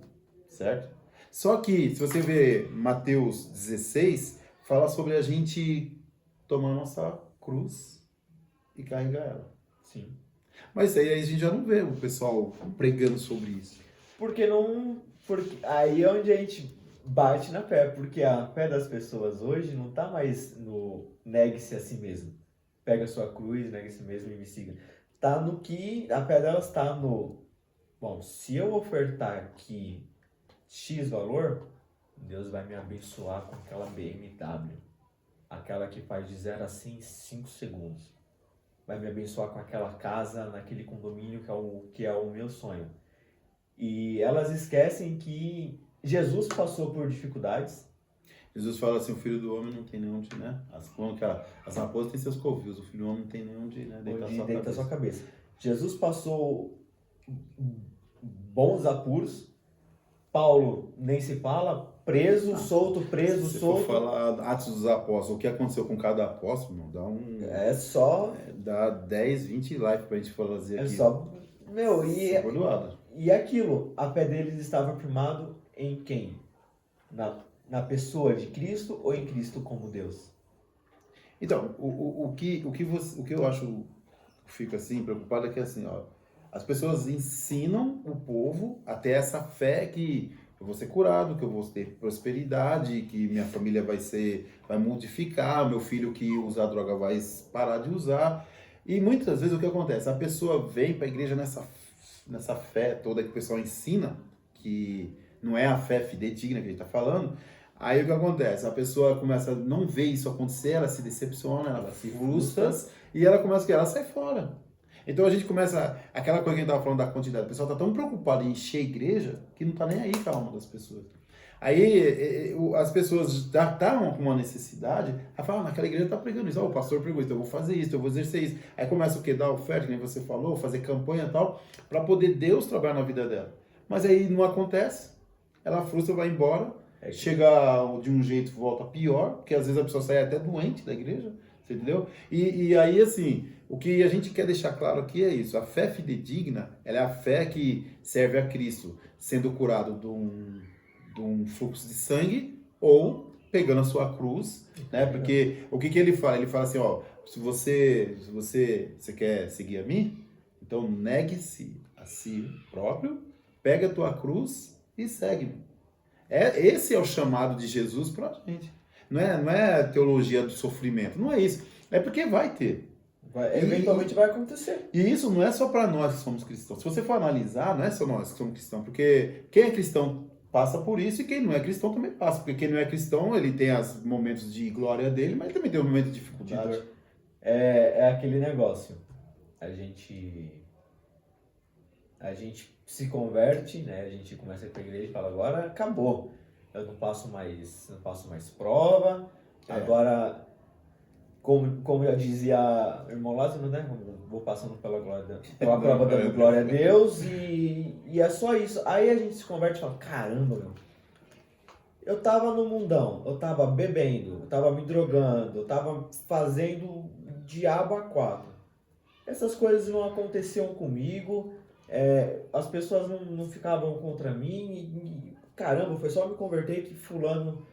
certo? Só que, se você ver Mateus 16, fala sobre a gente tomar nossa cruz e carregar ela. Sim. Mas aí a gente já não vê o pessoal pregando sobre isso. Porque não. Porque aí é onde a gente bate na fé, porque a fé das pessoas hoje não tá mais no negue-se a si mesmo. Pega a sua cruz, negue a si mesmo e me siga. Tá no que. A fé delas tá no. Bom, se eu ofertar aqui X valor, Deus vai me abençoar com aquela BMW. Aquela que faz de 0 a 100 em 5 segundos. Vai me abençoar com aquela casa naquele condomínio que é o meu sonho. E elas esquecem que Jesus passou por dificuldades. Jesus fala assim, o filho do homem não tem nem onde, né? As raposas têm seus covios, o filho do homem não tem nem onde, né, Deitar sua cabeça. Jesus passou bons apuros. Paulo nem se fala, preso, solto, preso, Se solto. for falar Atos dos Apóstolos, o que aconteceu com cada apóstolo, não, É só. dá 10, 20 lives pra gente fazer É aqui. só. Meu, Só bordoada. e aquilo, a fé deles estava firmado em quem? Na pessoa de Cristo ou em Cristo como Deus? Então, o que eu acho, fico assim, preocupado é que assim, ó, as pessoas ensinam o povo a ter essa fé que eu vou ser curado, que eu vou ter prosperidade, que minha família vai modificar, meu filho que usar droga vai parar de usar. E muitas vezes o que acontece? A pessoa vem para a igreja nessa fé toda que o pessoal ensina, que não é a fé fidedigna que a gente está falando. Aí o que acontece? A pessoa começa a não ver isso acontecer, ela se decepciona, ela se frustra e ela começa ela sai fora. Então a gente começa, aquela coisa que a gente estava falando da quantidade, o pessoal está tão preocupado em encher a igreja que não está nem aí com a alma das pessoas. Aí as pessoas já estavam com uma necessidade, aí falam, naquela igreja está pregando isso, o pastor pregou isso, eu vou fazer isso, eu vou exercer isso. Aí começa o que? Dar oferta, que nem você falou, fazer campanha e tal, para poder Deus trabalhar na vida dela. Mas aí não acontece, ela frustra, vai embora, chega de um jeito, volta pior, porque às vezes a pessoa sai até doente da igreja, você entendeu? E aí, assim, o que a gente quer deixar claro aqui é isso, a fé fidedigna, ela é a fé que serve a Cristo, sendo curado de um fluxo de sangue ou pegando a sua cruz, né? Porque o que ele fala? Ele fala assim, ó, se você quer seguir a mim, então negue-se a si próprio, pega a tua cruz e segue-me. Esse é o chamado de Jesus para a gente. Não é teologia do sofrimento, não é isso. É porque vai ter. Eventualmente vai acontecer. E isso não é só para nós que somos cristãos. Se você for analisar, não é só nós que somos cristãos, porque quem é cristão passa por isso e quem não é cristão também passa. Porque quem não é cristão, ele tem os momentos de glória dele, mas ele também tem um momento de dificuldade. É aquele negócio. A gente se converte, né? A gente começa a ir pra igreja e fala, agora acabou. Eu não passo mais prova. Agora, como já dizia o irmão Lázaro, né? Vou passando pela prova dando glória a Deus e é só isso. Aí a gente se converte e fala, caramba, meu. Eu tava no mundão, eu tava bebendo, eu tava me drogando, eu tava fazendo diabo a quatro. Essas coisas não aconteciam comigo, as pessoas não ficavam contra mim e caramba, foi só me converter que fulano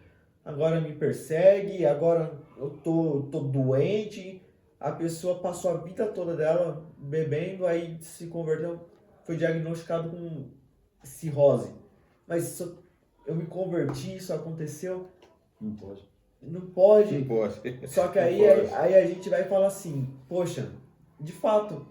agora me persegue, agora eu tô doente. A pessoa passou a vida toda dela bebendo, aí se converteu, foi diagnosticado com cirrose. Mas eu me converti, isso aconteceu. Não pode. Não pode. Não pode. Só que aí a gente vai falar assim, poxa, de fato,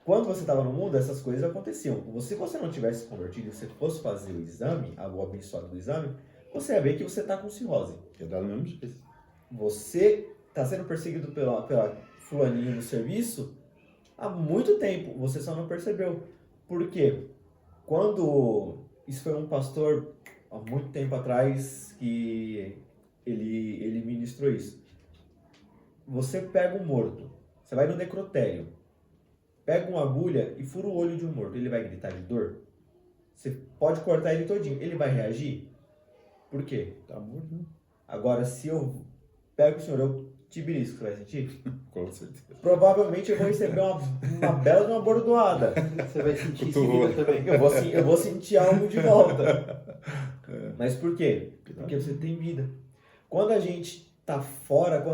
quando você estava no mundo, essas coisas aconteciam. Se você não tivesse se convertido e você fosse fazer o exame, o abençoado do exame, você ia ver que você está com cirrose. Já dá no mesmo jeito. Você está sendo perseguido pela fulaninha no serviço há muito tempo, você só não percebeu. Por quê? Isso foi um pastor há muito tempo atrás que ele ministrou isso. Você pega um morto, você vai no necrotério, pega uma agulha e fura o olho de um morto, ele vai gritar de dor? Você pode cortar ele todinho, ele vai reagir? Por quê? Tá morto, né? Agora, se eu pego o senhor, eu Tibirisco, você vai sentir? Com certeza. Provavelmente eu vou receber uma bela de uma bordoada. Você vai sentir em Cotovelo. seguida também. Eu vou sentir algo de volta. Mas por quê? Porque você tem vida. Quando a gente tá fora,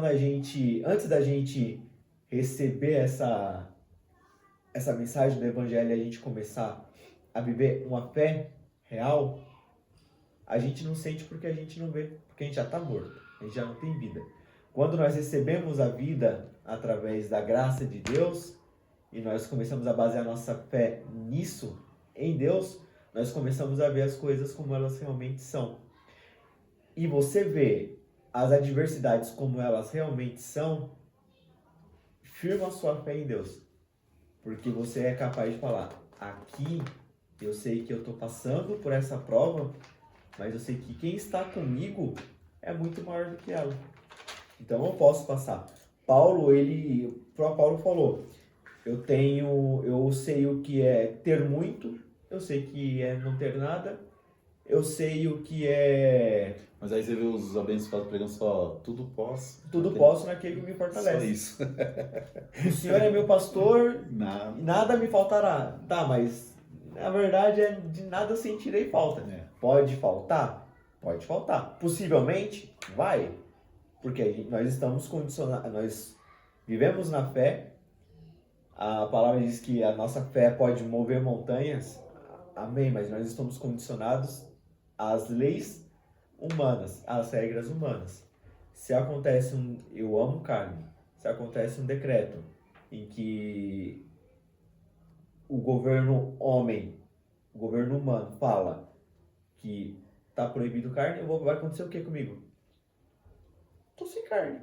antes da gente receber essa mensagem do Evangelho e a gente começar a viver uma fé real, a gente não sente porque a gente não vê, porque a gente já está morto, a gente já não tem vida. Quando nós recebemos a vida através da graça de Deus e nós começamos a basear nossa fé nisso, em Deus, nós começamos a ver as coisas como elas realmente são. E você vê as adversidades como elas realmente são, firma a sua fé em Deus. Porque você é capaz de falar, aqui eu sei que eu estou passando por essa prova, mas eu sei que quem está comigo é muito maior do que ela. Então eu posso passar. Paulo falou, eu sei o que é ter muito, eu sei que é não ter nada, eu sei o que é... Mas aí você vê os abençoados pregando só tudo posso. Posso naquele que me fortalece. Só isso. O Senhor é meu pastor, Nada. nada me faltará. Tá, mas a verdade é de nada eu sentirei falta. É. Pode faltar? Pode faltar. Possivelmente, vai. Porque nós estamos condicionados, nós vivemos na fé. A palavra diz que a nossa fé pode mover montanhas. Amém, mas nós estamos condicionados às leis humanas, às regras humanas. Se acontece eu amo carne, se acontece um decreto em que o governo humano fala que está proibido carne, vai acontecer o que comigo? Tô sem carne.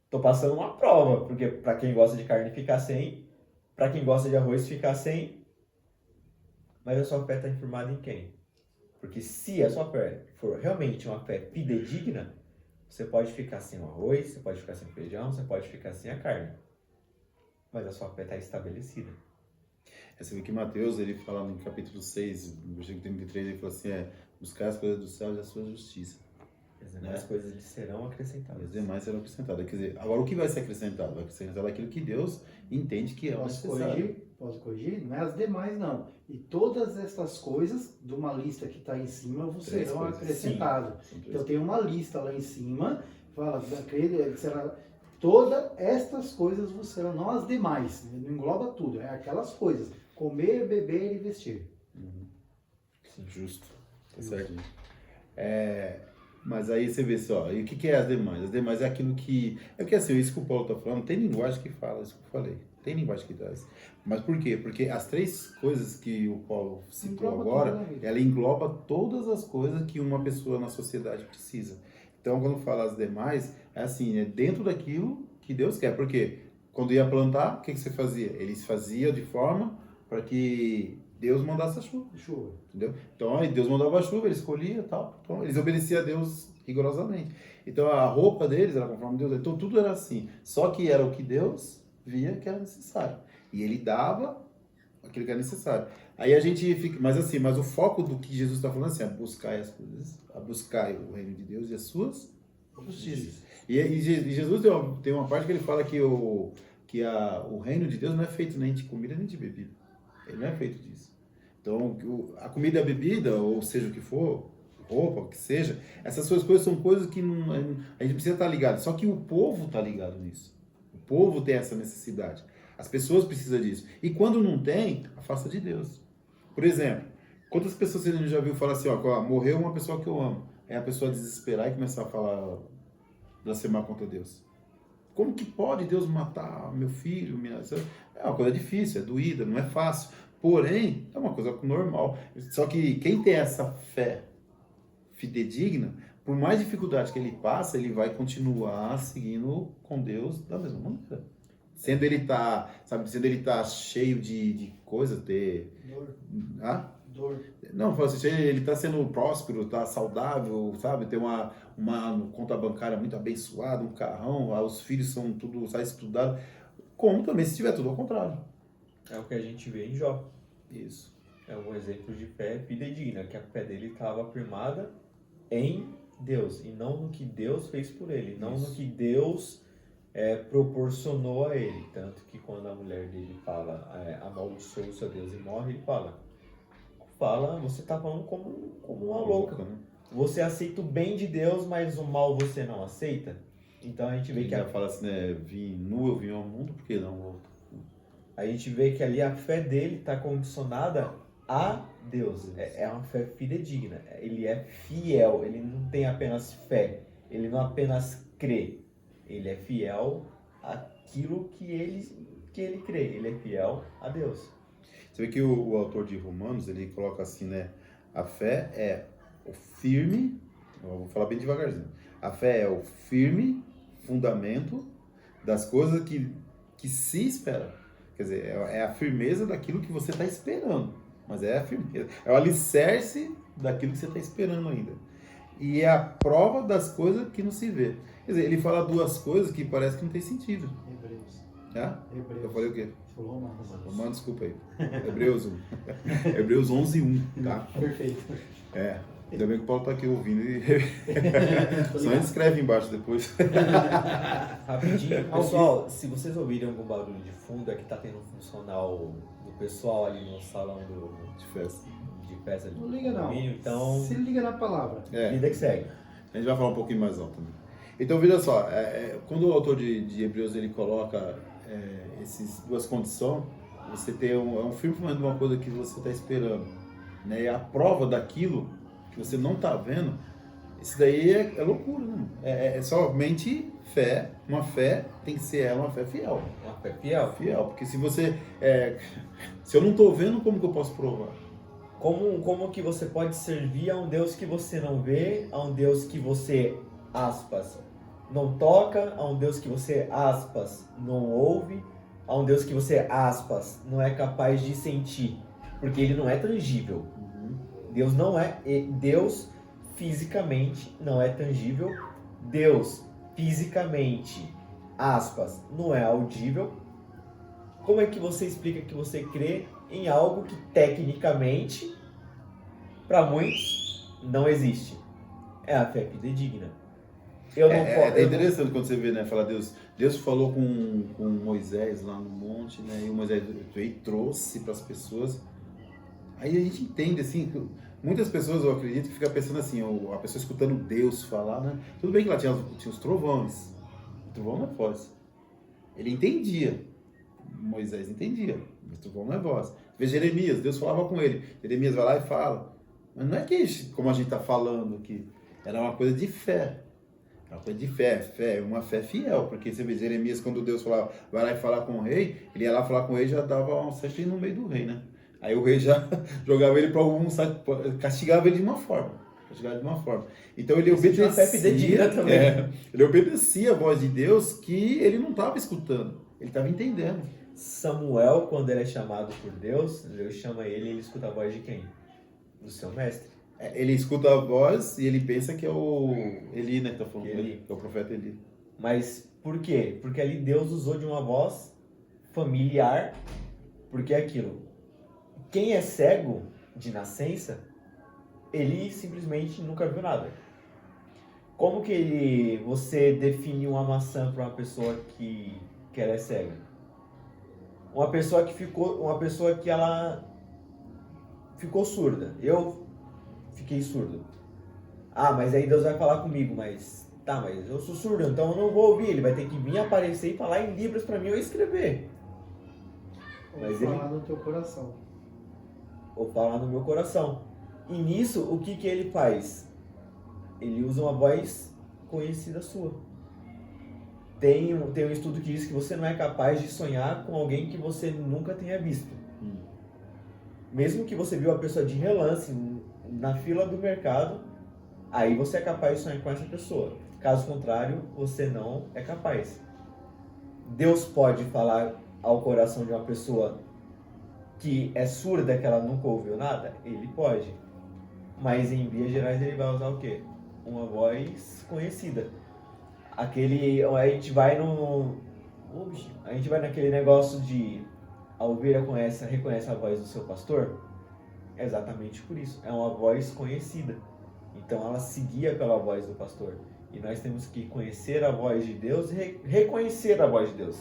Tô passando uma prova, porque para quem gosta de carne ficar sem, para quem gosta de arroz ficar sem, mas a sua fé está firmada em quem? Porque se a sua fé for realmente uma fé fidedigna, você pode ficar sem o arroz, você pode ficar sem o feijão, você pode ficar sem a carne. Mas a sua fé está estabelecida. Você vê que Mateus, ele fala no capítulo 6, no versículo 33, ele fala assim, buscar as coisas do céu e a sua justiça. As demais coisas lhe serão acrescentadas. As demais serão acrescentadas. Quer dizer, agora o que vai ser acrescentado? Vai acrescentar aquilo que Deus entende que é o necessário. Posso corrigir? Não é as demais, não. E todas essas coisas, de uma lista que está em cima, vos Três serão coisas. acrescentadas. São três. Então tem uma lista lá em cima, fala, será, todas estas coisas vos serão, não as demais, não engloba tudo, é aquelas coisas, comer, beber e vestir. Justo. Tá certo. Mas aí você vê só, e o que é as demais? As demais é aquilo que... É porque assim, isso que o Paulo está falando, tem linguagem que fala, isso que eu falei. Tem linguagem que traz. Mas por quê? Porque as três coisas que o Paulo citou Engloba agora, tudo na vida. ela engloba todas as coisas que uma pessoa na sociedade precisa. Então, quando fala as demais, é assim, é dentro daquilo que Deus quer. Por quê? Quando ia plantar, o que você fazia? Eles faziam de forma para que Deus mandasse a chuva. Entendeu? Então, aí Deus mandava a chuva, eles colhiam e tal. Então, eles obedeciam a Deus rigorosamente. Então, a roupa deles era conforme Deus. Então, tudo era assim. Só que era o que Deus via que era necessário. E ele dava aquilo que era necessário. Aí a gente fica... Mas o foco do que Jesus está falando assim, buscar as coisas, a buscar o reino de Deus e as suas justiças. E Jesus tem uma parte que ele fala que o reino de Deus não é feito nem de comida nem de bebida. Ele não é feito disso. Então, a comida e a bebida, ou seja o que for, roupa, o que seja, essas coisas são coisas que a gente precisa estar ligado. Só que o povo está ligado nisso. O povo tem essa necessidade. As pessoas precisam disso. E quando não tem, afasta de Deus. Por exemplo, quantas pessoas você já viu falar assim, morreu uma pessoa que eu amo. Aí a pessoa desesperar e começar a falar, blasfemar contra Deus. Como que pode Deus matar meu filho? É uma coisa difícil, é doída, não é fácil. Porém, é uma coisa normal. Só que quem tem essa fé fidedigna, por mais dificuldade que ele passa, ele vai continuar seguindo com Deus da mesma maneira. Sendo ele tá cheio de coisas, Dor. Não, fala assim, ele tá sendo próspero, tá saudável, sabe? Tem uma conta bancária muito abençoada, um carrão, os filhos são tudo, estudado. Como também se tiver tudo ao contrário. É o que a gente vê em Jó. Isso. É um exemplo de fé fidedigna, que a fé dele estava firmada em Deus, e não no que Deus fez por ele, não no que Deus proporcionou a ele. Tanto que quando a mulher dele fala, amaldiçoa o seu Deus e morre, ele fala, você está falando como uma louca. Né? Você aceita o bem de Deus, mas o mal você não aceita. Então a gente vê Ele que já fala assim, né? Eu vim ao mundo, por que não outro? a gente vê que ali a fé dele está condicionada a Deus. É uma fé fidedigna. Ele é fiel. Ele não tem apenas fé. Ele não apenas crê. Ele é fiel àquilo que ele crê. Ele é fiel a Deus. Você vê que o autor de Romanos, ele coloca assim, né? A fé é o firme, eu vou falar bem devagarzinho. A fé é o firme fundamento das coisas que se espera. Quer dizer, é a firmeza daquilo que você está esperando. Mas é a firmeza. É o alicerce daquilo que você está esperando ainda. E é a prova das coisas que não se vê. Quer dizer, ele fala duas coisas que parece que não tem sentido. Hebreus. Eu falei o quê? Falou Romanos, desculpa aí. Hebreus 1. Hebreus 11:1, tá? Perfeito. Ainda bem que o Paulo tá aqui ouvindo. Só ele escreve embaixo depois. Rapidinho, pessoal, se vocês ouvirem algum barulho de fundo, é que tá tendo um funcional do pessoal ali no salão De festa. de festa de Não liga não. condomínio, então Se liga na palavra. vida que segue. A gente vai falar um pouquinho mais alto também. Então, veja só, quando o autor de Hebreus ele coloca essas duas condições, você tem um firme fundamento de uma coisa que você está esperando, né? E a prova daquilo que você não está vendo, isso daí é loucura, né? É somente fé. Uma fé tem que ser uma fé fiel. Uma fé fiel. Fiel, porque se você... se eu não estou vendo, como que eu posso provar? Como que você pode servir a um Deus que você não vê, a um Deus que você, aspas, não toca, a um Deus que você, aspas, não ouve, a um Deus que você, aspas, não é capaz de sentir, porque ele não é tangível. Deus fisicamente não é tangível, Deus fisicamente, aspas, não é audível. Como é que você explica que você crê em algo que tecnicamente, para muitos, não existe? É a fé fidedigna. É interessante quando você vê, né? Fala Deus falou com Moisés lá no monte, né? E o Moisés veio e trouxe para as pessoas. Aí a gente entende, assim, que muitas pessoas, eu acredito, que ficam pensando assim, a pessoa escutando Deus falar, né? Tudo bem que lá tinha os trovões. O trovão não é voz. Ele entendia. Moisés entendia. Mas o trovão não é voz. Vê Jeremias, Deus falava com ele. Jeremias vai lá e fala. Mas não é que, como a gente está falando aqui, era uma coisa de fé. Era uma coisa de fé, uma fé fiel. Porque você vê Jeremias, quando Deus falava, vai lá e falar com o rei, ele ia lá falar com o rei e já dava um certo no meio do rei, né? Aí o rei já jogava ele para algum, castigava ele de uma forma. Então ele obedecia. Fé fidedigna também. Ele obedecia a voz de Deus que ele não estava escutando, ele estava entendendo. Samuel, quando ele é chamado por Deus chama ele e ele escuta a voz de quem? Do seu mestre. Ele escuta a voz e ele pensa que é o Eli, né? Que tá falando, que é o profeta Eli. Mas por quê? Porque ali Deus usou de uma voz familiar, porque é aquilo. Quem é cego de nascença, ele simplesmente nunca viu nada. Como que você define uma maçã para uma pessoa que ela é cega? Uma pessoa que ela ficou surda. Eu fiquei surdo. Mas aí Deus vai falar comigo, mas eu sou surdo, então eu não vou ouvir. Ele vai ter que vir aparecer e falar em libras para mim eu escrever. Ou falar no teu coração. Ou falar no meu coração. E nisso, o que ele faz? Ele usa uma voz conhecida sua. Tem um estudo que diz que você não é capaz de sonhar com alguém que você nunca tenha visto. Mesmo que você viu a pessoa de relance na fila do mercado, aí você é capaz de sonhar com essa pessoa. Caso contrário, você não é capaz. Deus pode falar ao coração de uma pessoa que é surda, que ela nunca ouviu nada? Ele pode. Mas em vias gerais ele vai usar o quê? Uma voz conhecida. A gente vai naquele negócio de a ovelha reconhece a voz do seu pastor. É exatamente por isso. É uma voz conhecida. Então ela seguia pela voz do pastor. E nós temos que conhecer a voz de Deus e reconhecer a voz de Deus.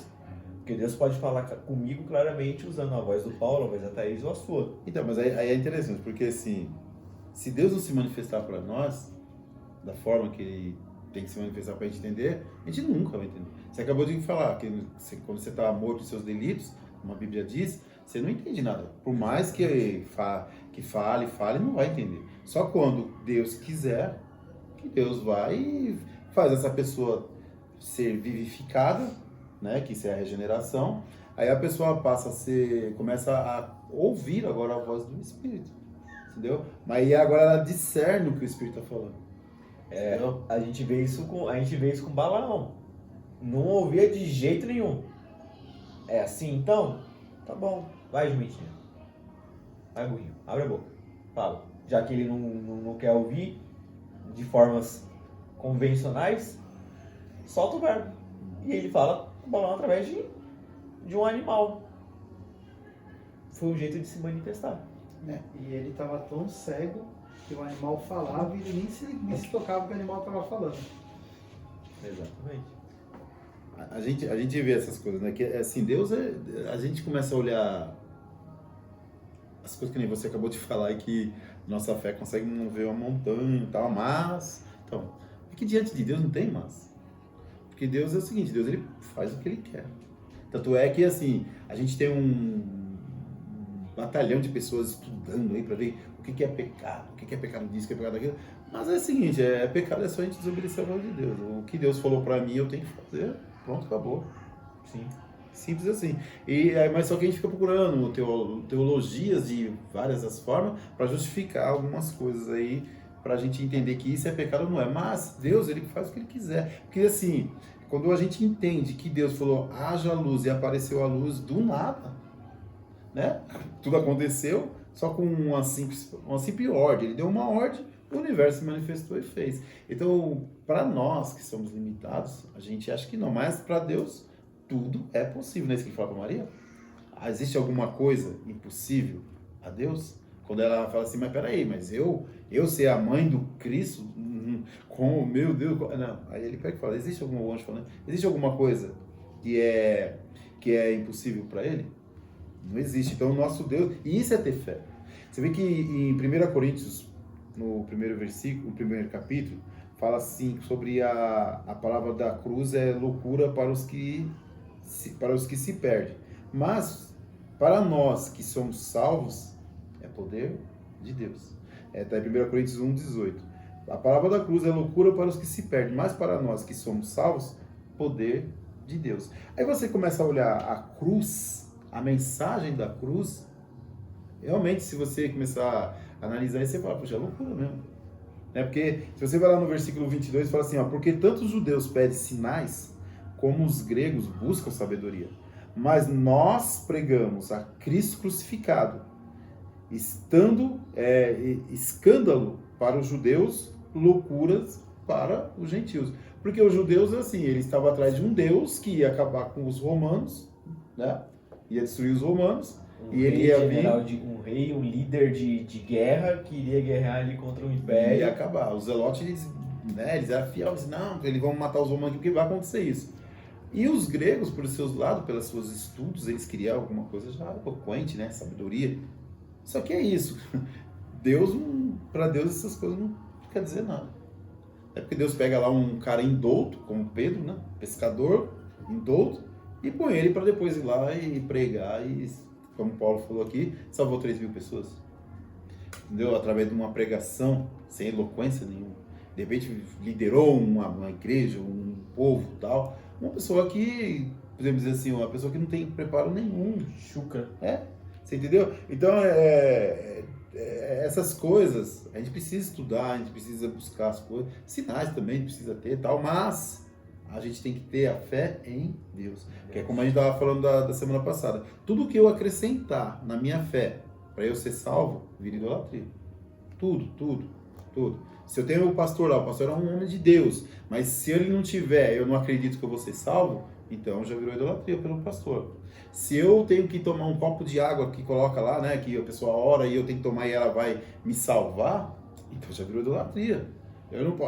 Porque Deus pode falar comigo claramente usando a voz do Paulo, a voz da Thaís ou a sua. Então, mas aí é interessante, porque assim, se Deus não se manifestar para nós, da forma que Ele tem que se manifestar para a gente entender, a gente nunca vai entender. Você acabou de falar que quando você está morto em seus delitos, como a Bíblia diz, você não entende nada. Por mais que fale, não vai entender. Só quando Deus quiser, que Deus vai e faz essa pessoa ser vivificada, né, que isso é a regeneração. Aí a pessoa começa a ouvir agora a voz do Espírito, entendeu? Mas aí agora ela discerne o que o Espírito está falando. Entendeu? A gente vê isso com Balaão. Não ouvia de jeito nenhum. É assim, então? Tá bom. Vai, jumentinho. Vai, burrinho. Abre a boca. Fala. Já que ele não quer ouvir de formas convencionais, solta o verbo. E ele fala com o Balaão através de um animal. Foi um jeito de se manifestar. E ele estava tão cego que o animal falava e ele nem se tocava que o animal estava falando. Exatamente. A gente vê essas coisas, né? Que assim, Deus a gente começa a olhar as coisas que nem você acabou de falar e que nossa fé consegue mover uma montanha e tal, mas então, é que diante de Deus não tem mas. Porque Deus é o seguinte, Deus ele faz o que ele quer. Tanto é que assim, a gente tem um batalhão de pessoas estudando aí para ver o que é pecado, o que é pecado disso, o que é pecado daquilo. Mas é o seguinte, pecado é só a gente desobedecer a voz de Deus. O que Deus falou para mim, eu tenho que fazer. Pronto, acabou. Sim. Simples assim. Mas só que a gente fica procurando teologias de várias as formas para justificar algumas coisas aí, para a gente entender que isso é pecado ou não é. Mas Deus, ele faz o que ele quiser. Porque assim, quando a gente entende que Deus falou, haja luz, e apareceu a luz do nada, né? Tudo aconteceu só com uma simples ordem. Ele deu uma ordem, o universo se manifestou e fez. Então, para nós que somos limitados, a gente acha que não, mas para Deus tudo é possível. Não é isso que ele fala para Maria? Existe alguma coisa impossível a Deus? Quando ela fala assim, mas peraí, mas eu ser a mãe do Cristo, como, meu Deus, não. Aí ele pega e fala, existe alguma coisa que é impossível para ele? Não existe. Então o nosso Deus, e isso é ter fé. Você vê que em 1 Coríntios, no primeiro versículo, no primeiro capítulo, fala assim, sobre a palavra da cruz é loucura para os que se perdem. Mas, para nós que somos salvos, é poder de Deus. Está em 1 Coríntios 1,18. A palavra da cruz é loucura para os que se perdem, mas para nós que somos salvos, poder de Deus. Aí você começa a olhar a cruz, a mensagem da cruz, realmente, se você começar a analisar isso, você fala, poxa, é loucura mesmo. Porque se você vai lá no versículo 22, fala assim, porque tanto os judeus pedem sinais, como os gregos buscam sabedoria. Mas nós pregamos a Cristo crucificado, estando escândalo para os judeus, loucuras para os gentios. Porque os judeus, assim, eles estavam atrás de um Deus que ia acabar com os romanos, né? Ia destruir os romanos. E ele ia vir... um rei, um líder de guerra que iria guerrear ali contra o império. E ia acabar. Os zelotes, eles eram fiéis, não, eles vão matar os romanos porque vai acontecer isso. E os gregos, por seus lados, pelos seus estudos, eles queriam alguma coisa já eloquente, né? Sabedoria. Só que é isso. Para Deus essas coisas não quer dizer nada. É porque Deus pega lá um cara indouto, como Pedro, né? Pescador, indouto, e põe ele para depois ir lá e pregar e, como Paulo falou aqui, salvou 3.000 pessoas. Entendeu? Através de uma pregação sem eloquência nenhuma. De repente liderou uma igreja, um povo e tal. Uma pessoa que, podemos dizer assim, uma pessoa que não tem preparo nenhum. Chuca. Você entendeu? Então, essas coisas, a gente precisa estudar, a gente precisa buscar as coisas. Sinais também a gente precisa ter e tal, mas a gente tem que ter a fé em Deus. Que é como a gente estava falando da semana passada. Tudo que eu acrescentar na minha fé para eu ser salvo, vira idolatria. Tudo. Se eu tenho o pastor lá, o pastor é um homem de Deus, mas se ele não tiver, eu não acredito que eu vou ser salvo, então já virou idolatria pelo pastor. Se eu tenho que tomar um copo de água que coloca lá, né, que a pessoa ora e eu tenho que tomar e ela vai me salvar, Então já virou idolatria.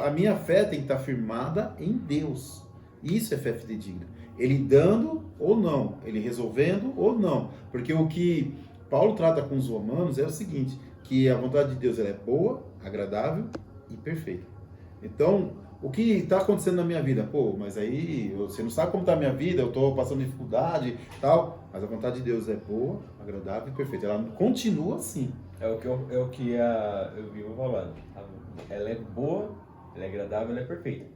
A minha fé tem que estar firmada em Deus. Isso é fé fidedigna. Ele dando ou não, ele resolvendo ou não. Porque o que Paulo trata com os romanos é o seguinte, que a vontade de Deus ela é boa, agradável e perfeita. Então, o que está acontecendo na minha vida? Pô, mas aí você não sabe como está a minha vida, eu estou passando dificuldade e tal, mas a vontade de Deus é boa, agradável e perfeita. Ela continua assim. É o que eu vivo falando. Ela é boa, ela é agradável, ela é perfeita.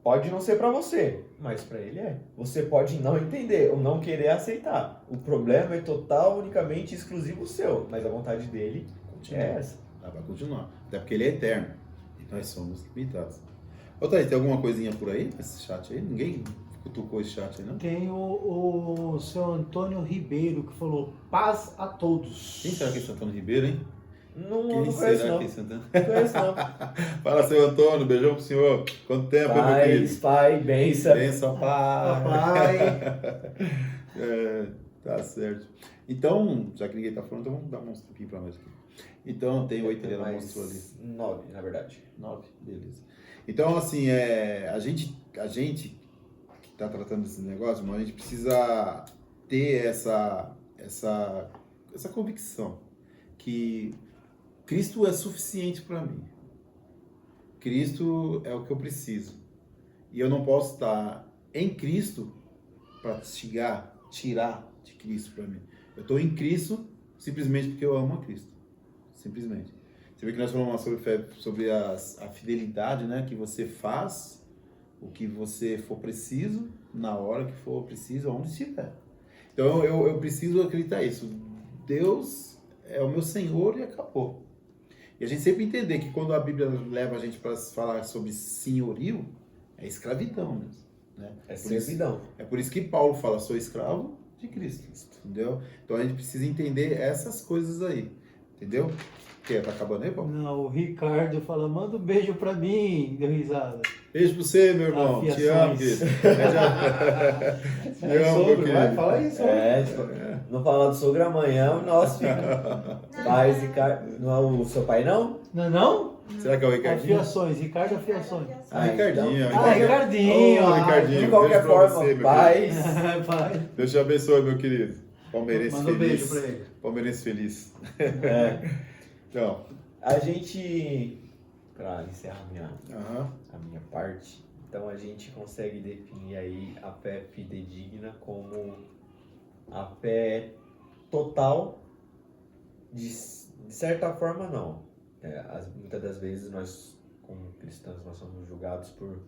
Pode não ser para você, mas para ele é. Você pode não entender ou não querer aceitar. O problema é total, unicamente exclusivo seu, mas a vontade dele Continua. é essa. Ela vai continuar. Até porque ele é eterno. E nós somos limitados. Ô, Thaís, tem alguma coisinha por aí nesse chat aí? Ninguém cutucou esse chat aí, não? Tem o seu Antônio Ribeiro que falou paz a todos. Quem será que é Santana Ribeiro, hein? Não Quem conheço será não. que é Santana? Não conheço não. Fala, seu Antônio, beijão pro senhor. Quanto tempo, hein, meu querido? Pai, benção. Benção, pai. Papai. É, tá certo. Então, já que ninguém tá falando, então vamos dar um tempinho pra nós aqui. Então, tem 8 ali, ela mostrou ali. 9, na verdade. 9, beleza. Então, assim, a gente que está tratando desse negócio, a gente precisa ter essa convicção que Cristo é suficiente para mim. Cristo é o que eu preciso. E eu não posso estar em Cristo para tirar de Cristo para mim. Eu estou em Cristo simplesmente porque eu amo a Cristo. Simplesmente. Você vê que nós falamos sobre a fidelidade, né? Que você faz o que você for preciso, na hora que for preciso, onde estiver. Então eu preciso acreditar isso. Deus é o meu Senhor e acabou. E a gente sempre entender que quando a Bíblia leva a gente para falar sobre senhorio, é escravidão mesmo. Né? É servidão. É por isso que Paulo fala, sou escravo de Cristo. Entendeu? Então a gente precisa entender essas coisas aí. Entendeu? Que tá acabando aí, Paulo? Não, o Ricardo fala, manda um beijo pra mim, deu risada. Beijo pra você, meu irmão. Te amo, querido. Te amo, meu querido. Vai, fala isso. Não falar do sogro amanhã, o nosso fica. Pais, Ricardo. Não é o seu pai, não? Não é não? Será que é o Ricardinho? Afiações, Ricardo Afiações. Ah, Ricardinho. então- Ricardinho. Ô, Ricardinho. De qualquer Beijo pra forma, você, meu pais. Pai. Deus te abençoe, meu querido. Palmeirense Manda um feliz. beijo pra ele. Palmeirense feliz. É, Então, a gente, para encerrar aham. a minha parte, então a gente consegue definir aí a fé fidedigna como a fé total, de certa forma não. Muitas das vezes nós, como cristãos, nós somos julgados por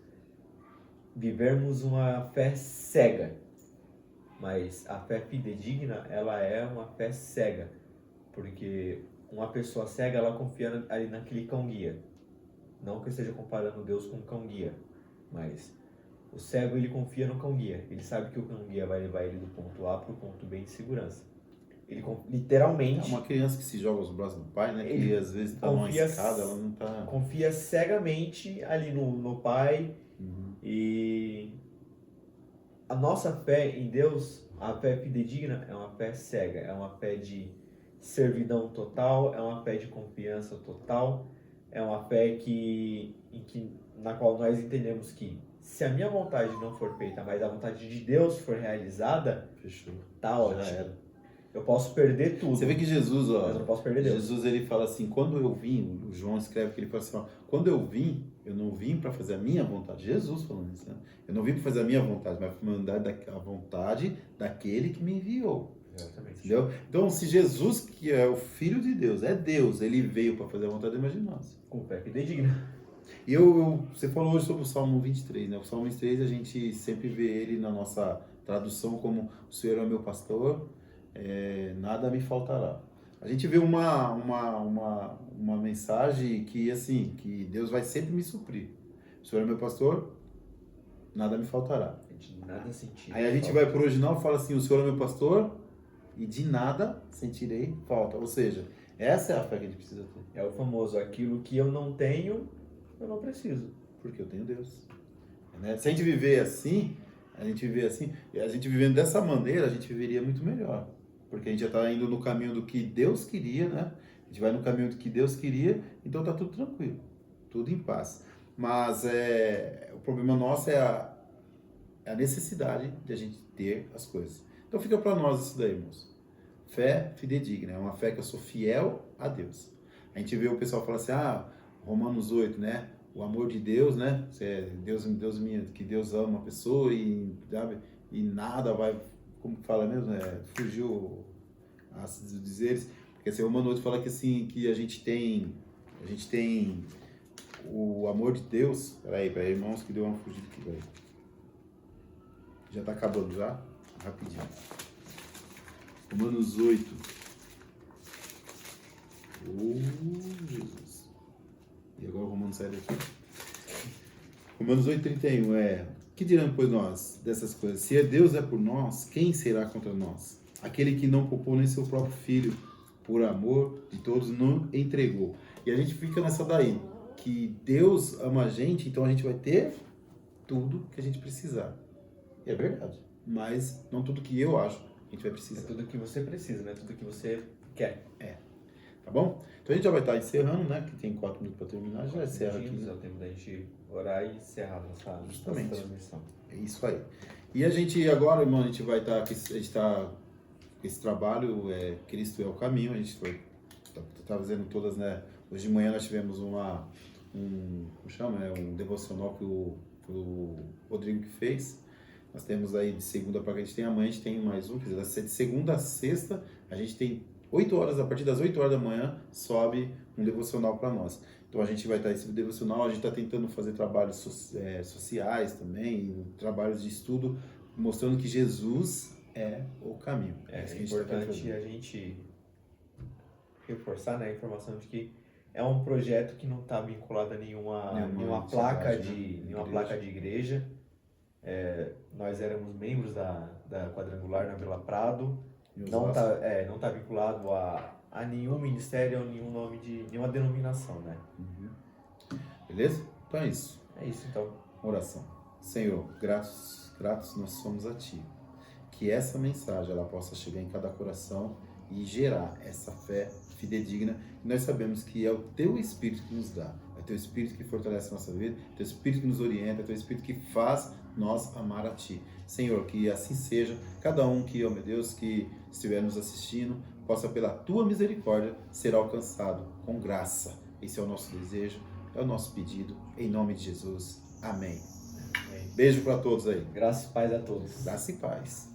vivermos uma fé cega. Mas a fé fidedigna, ela é uma fé cega. Porque uma pessoa cega, ela confia ali naquele cão-guia. Não que eu esteja comparando Deus com um cão-guia, mas o cego, ele confia no cão-guia. Ele sabe que o cão-guia vai levar ele do ponto A para o ponto B em segurança. Ele É literalmente uma criança que se joga aos braços do pai, né? Que Ele às vezes tá numa confia- escada, ela não tá... confia cegamente ali no pai. Uhum. E a nossa fé em Deus, a fé fidedigna, é uma fé cega, é uma fé de servidão total, é uma fé de confiança total, é uma fé na qual nós entendemos que se a minha vontade não for feita, mas a vontade de Deus for realizada, Fechou. tá Já ótimo. era. Eu posso perder tudo, Você vê que Jesus, ó, mas eu não posso perder Deus. Jesus ele fala assim, quando eu vim, o João escreve que ele fala assim, ó, quando eu vim, eu não vim para fazer a minha vontade. Jesus falando isso, né? Eu não vim para fazer a minha vontade, mas para mandar a vontade daquele que me enviou. Exatamente. Entendeu? Então, se Jesus, que é o Filho de Deus, é Deus, ele veio para fazer a vontade de nós. Com fé fidedigna. E você falou hoje sobre o Salmo 23, né? O Salmo 23 a gente sempre vê ele na nossa tradução como o Senhor é o meu pastor, nada me faltará. A gente vê uma mensagem que, assim, que Deus vai sempre me suprir. O Senhor é meu pastor, nada me faltará. De nada sentido. Aí a gente vai pro original e fala assim, o Senhor é meu pastor e de nada sentirei falta. Ou seja, essa é a fé que a gente precisa ter. É o famoso, aquilo que eu não tenho, eu não preciso. Porque eu tenho Deus. Né? Se a gente viver assim, e a gente vivendo dessa maneira, a gente viveria muito melhor. Porque a gente já está indo no caminho do que Deus queria, né? gente vai no caminho que Deus queria, então tá tudo tranquilo, tudo em paz. Mas o problema nosso é a necessidade de a gente ter as coisas. Então fica para nós isso daí, irmãos. Fé fidedigna, é uma fé que eu sou fiel a Deus. A gente vê o pessoal falar assim, Romanos 8, né? O amor de Deus, né? Que Deus ama a pessoa e, sabe? E nada vai, como fala mesmo, fugiu a dizeres. Porque assim, Romanos 8 fala que assim, que a gente tem o amor de Deus. Peraí, irmãos, que deu uma fugida aqui, peraí. Já tá acabando já? Rapidinho. Romanos 8. Jesus. E agora o Romanos sai daqui. Romanos 8,31 que dirão, pois, nós dessas coisas? Se Deus é por nós, quem será contra nós? Aquele que não poupou nem seu próprio filho, por amor de todos, não entregou. E a gente fica nessa daí, que Deus ama a gente, então a gente vai ter tudo que a gente precisar. E é verdade. Mas não tudo que eu acho que a gente vai precisar. É tudo que você precisa, né? Tudo que você quer. Tá bom? Então a gente já vai estar encerrando, né? Que tem 4 minutos para terminar, já encerra aqui. É o tempo da gente orar e encerrar nossa transmissão. É isso aí. E a gente agora, irmão, a gente vai estar a gente está com esse trabalho, Cristo é o caminho, a gente tá fazendo todas, né? Hoje de manhã nós tivemos um devocional que o Rodrigo que fez. Nós temos aí de segunda para a gente tem amanhã, a gente tem mais um, quer dizer, de segunda a sexta, a gente tem 8 horas, a partir das 8 horas da manhã, sobe um devocional para nós. Então a gente vai estar esse devocional, a gente está tentando fazer trabalhos sociais também, trabalhos de estudo, mostrando que Jesus é o caminho. É importante a gente reforçar, né, a informação de que é um projeto que não está vinculado a nenhuma placa de igreja. Nós éramos membros da Quadrangular na Vila Prado. Não tá vinculado a nenhum ministério ou nenhum nome de nenhuma denominação, né? Uhum. Beleza? Então é isso. É isso então. Oração. Senhor, gratos nós somos a Ti. Que essa mensagem ela possa chegar em cada coração e gerar essa fé fidedigna. E nós sabemos que é o Teu Espírito que nos dá. É o Teu Espírito que fortalece a nossa vida, é o Teu Espírito que nos orienta, é o Teu Espírito que faz nós amar a Ti. Senhor, que assim seja, cada um que, meu Deus, que estiver nos assistindo, possa pela Tua misericórdia ser alcançado com graça. Esse é o nosso desejo, é o nosso pedido, em nome de Jesus. Amém. Beijo para todos aí. Graça e paz a todos. Graça e paz.